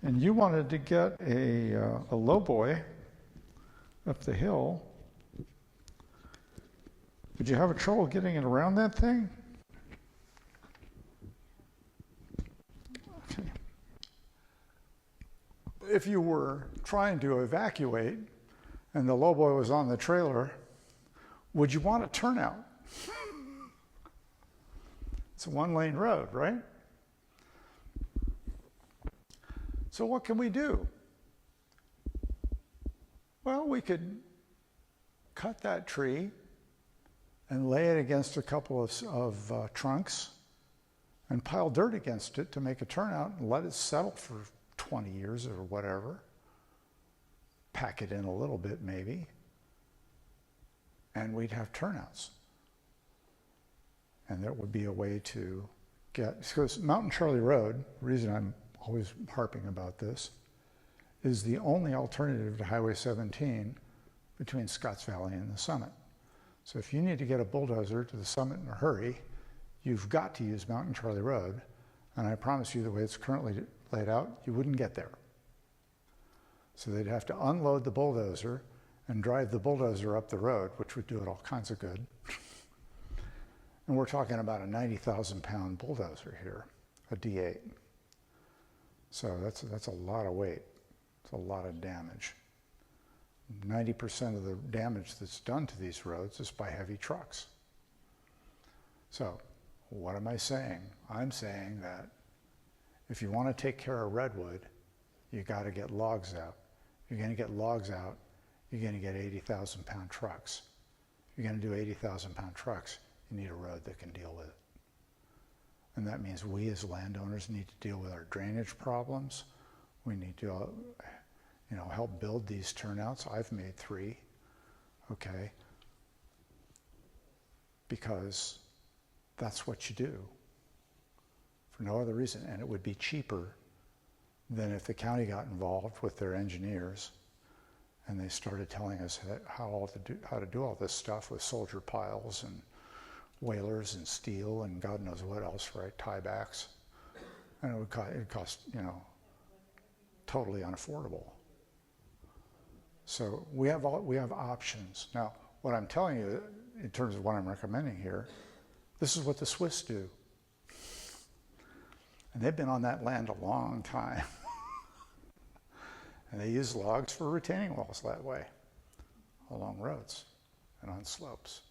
and you wanted to get a lowboy up the hill, would you have trouble getting it around that thing? Okay. If you were trying to evacuate and the lowboy was on the trailer, would you want a turnout? It's a one-lane road, right? So what can we do? Well, we could cut that tree and lay it against a couple of trunks and pile dirt against it to make a turnout and let it settle for 20 years or whatever. Pack it in a little bit maybe, and we'd have turnouts. And there would be a way to get, because Mountain Charlie Road, the reason I'm always harping about this, is the only alternative to Highway 17 between Scotts Valley and the summit. So if you need to get a bulldozer to the summit in a hurry, you've got to use Mountain Charlie Road. And I promise you, the way it's currently laid out, you wouldn't get there. So they'd have to unload the bulldozer and drive the bulldozer up the road, which would do it all kinds of good. And we're talking about a 90,000-pound bulldozer here, a D8. So that's a lot of weight. It's a lot of damage. 90% of the damage that's done to these roads is by heavy trucks. So what am I saying? I'm saying that if you want to take care of Redwood, you got to get logs out. You're going to get logs out, you're going to get 80,000-pound trucks. If you're going to do 80,000-pound trucks, you need a road that can deal with it. And that means we as landowners need to deal with our drainage problems. We need to help build these turnouts. I've made 3, okay? Because that's what you do for no other reason. And it would be cheaper than if the county got involved with their engineers and they started telling us how to do all this stuff with soldier piles and whalers and steel and God knows what else, right? Tiebacks. And it would cost, totally unaffordable. So we have options. Now, what I'm telling you in terms of what I'm recommending here, this is what the Swiss do. And they've been on that land a long time. And they use logs for retaining walls that way, along roads and on slopes.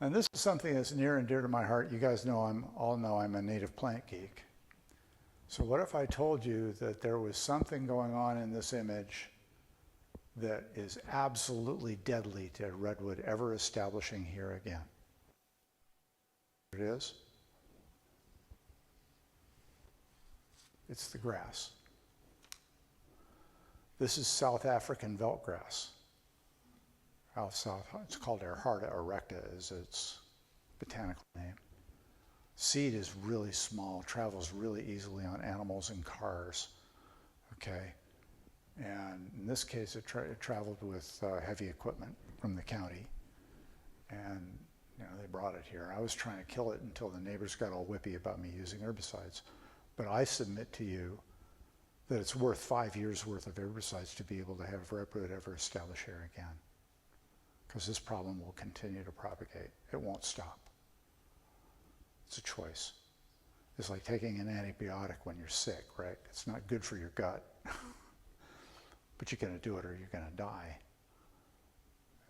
And this is something that's near and dear to my heart. You guys know I'm a native plant geek. So what if I told you that there was something going on in this image that is absolutely deadly to Redwood ever establishing here again? It is. It's the grass. This is South African veldtgrass. It's called Ehrharta erecta is its botanical name. Seed is really small, travels really easily on animals and cars, okay? And in this case, it traveled with heavy equipment from the county. And they brought it here. I was trying to kill it until the neighbors got all whippy about me using herbicides. But I submit to you that it's worth 5 years worth of herbicides to be able to have Redwood ever establish here again. Because this problem will continue to propagate. It won't stop. It's a choice. It's like taking an antibiotic when you're sick, right? It's not good for your gut. But you're going to do it or you're going to die.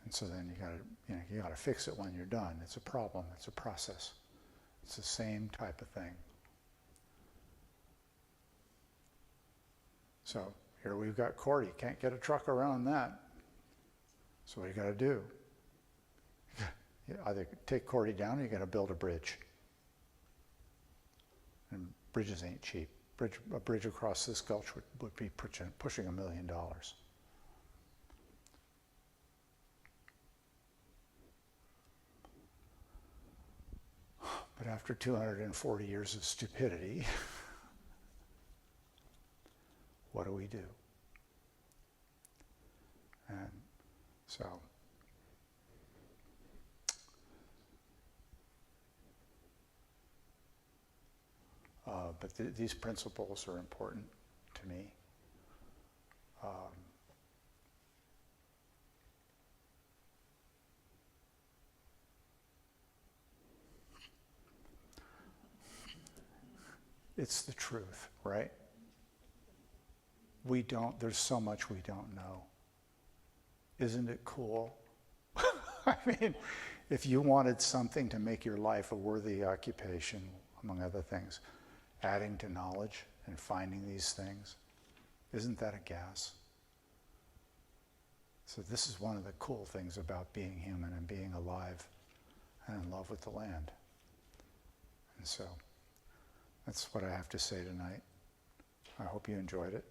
And so then you got to fix it when you're done. It's a problem. It's a process. It's the same type of thing. So here we've got Cordy. Can't get a truck around that. So what you got to do? You either take Cordy down or you got to build a bridge. And bridges ain't cheap. A bridge across this gulch would be pushing $1 million. But after 240 years of stupidity, what do we do? And so, but these principles are important to me. It's the truth, right? There's so much we don't know. Isn't it cool? I mean, if you wanted something to make your life a worthy occupation, among other things, adding to knowledge and finding these things, isn't that a gas? So this is one of the cool things about being human and being alive and in love with the land. And so that's what I have to say tonight. I hope you enjoyed it.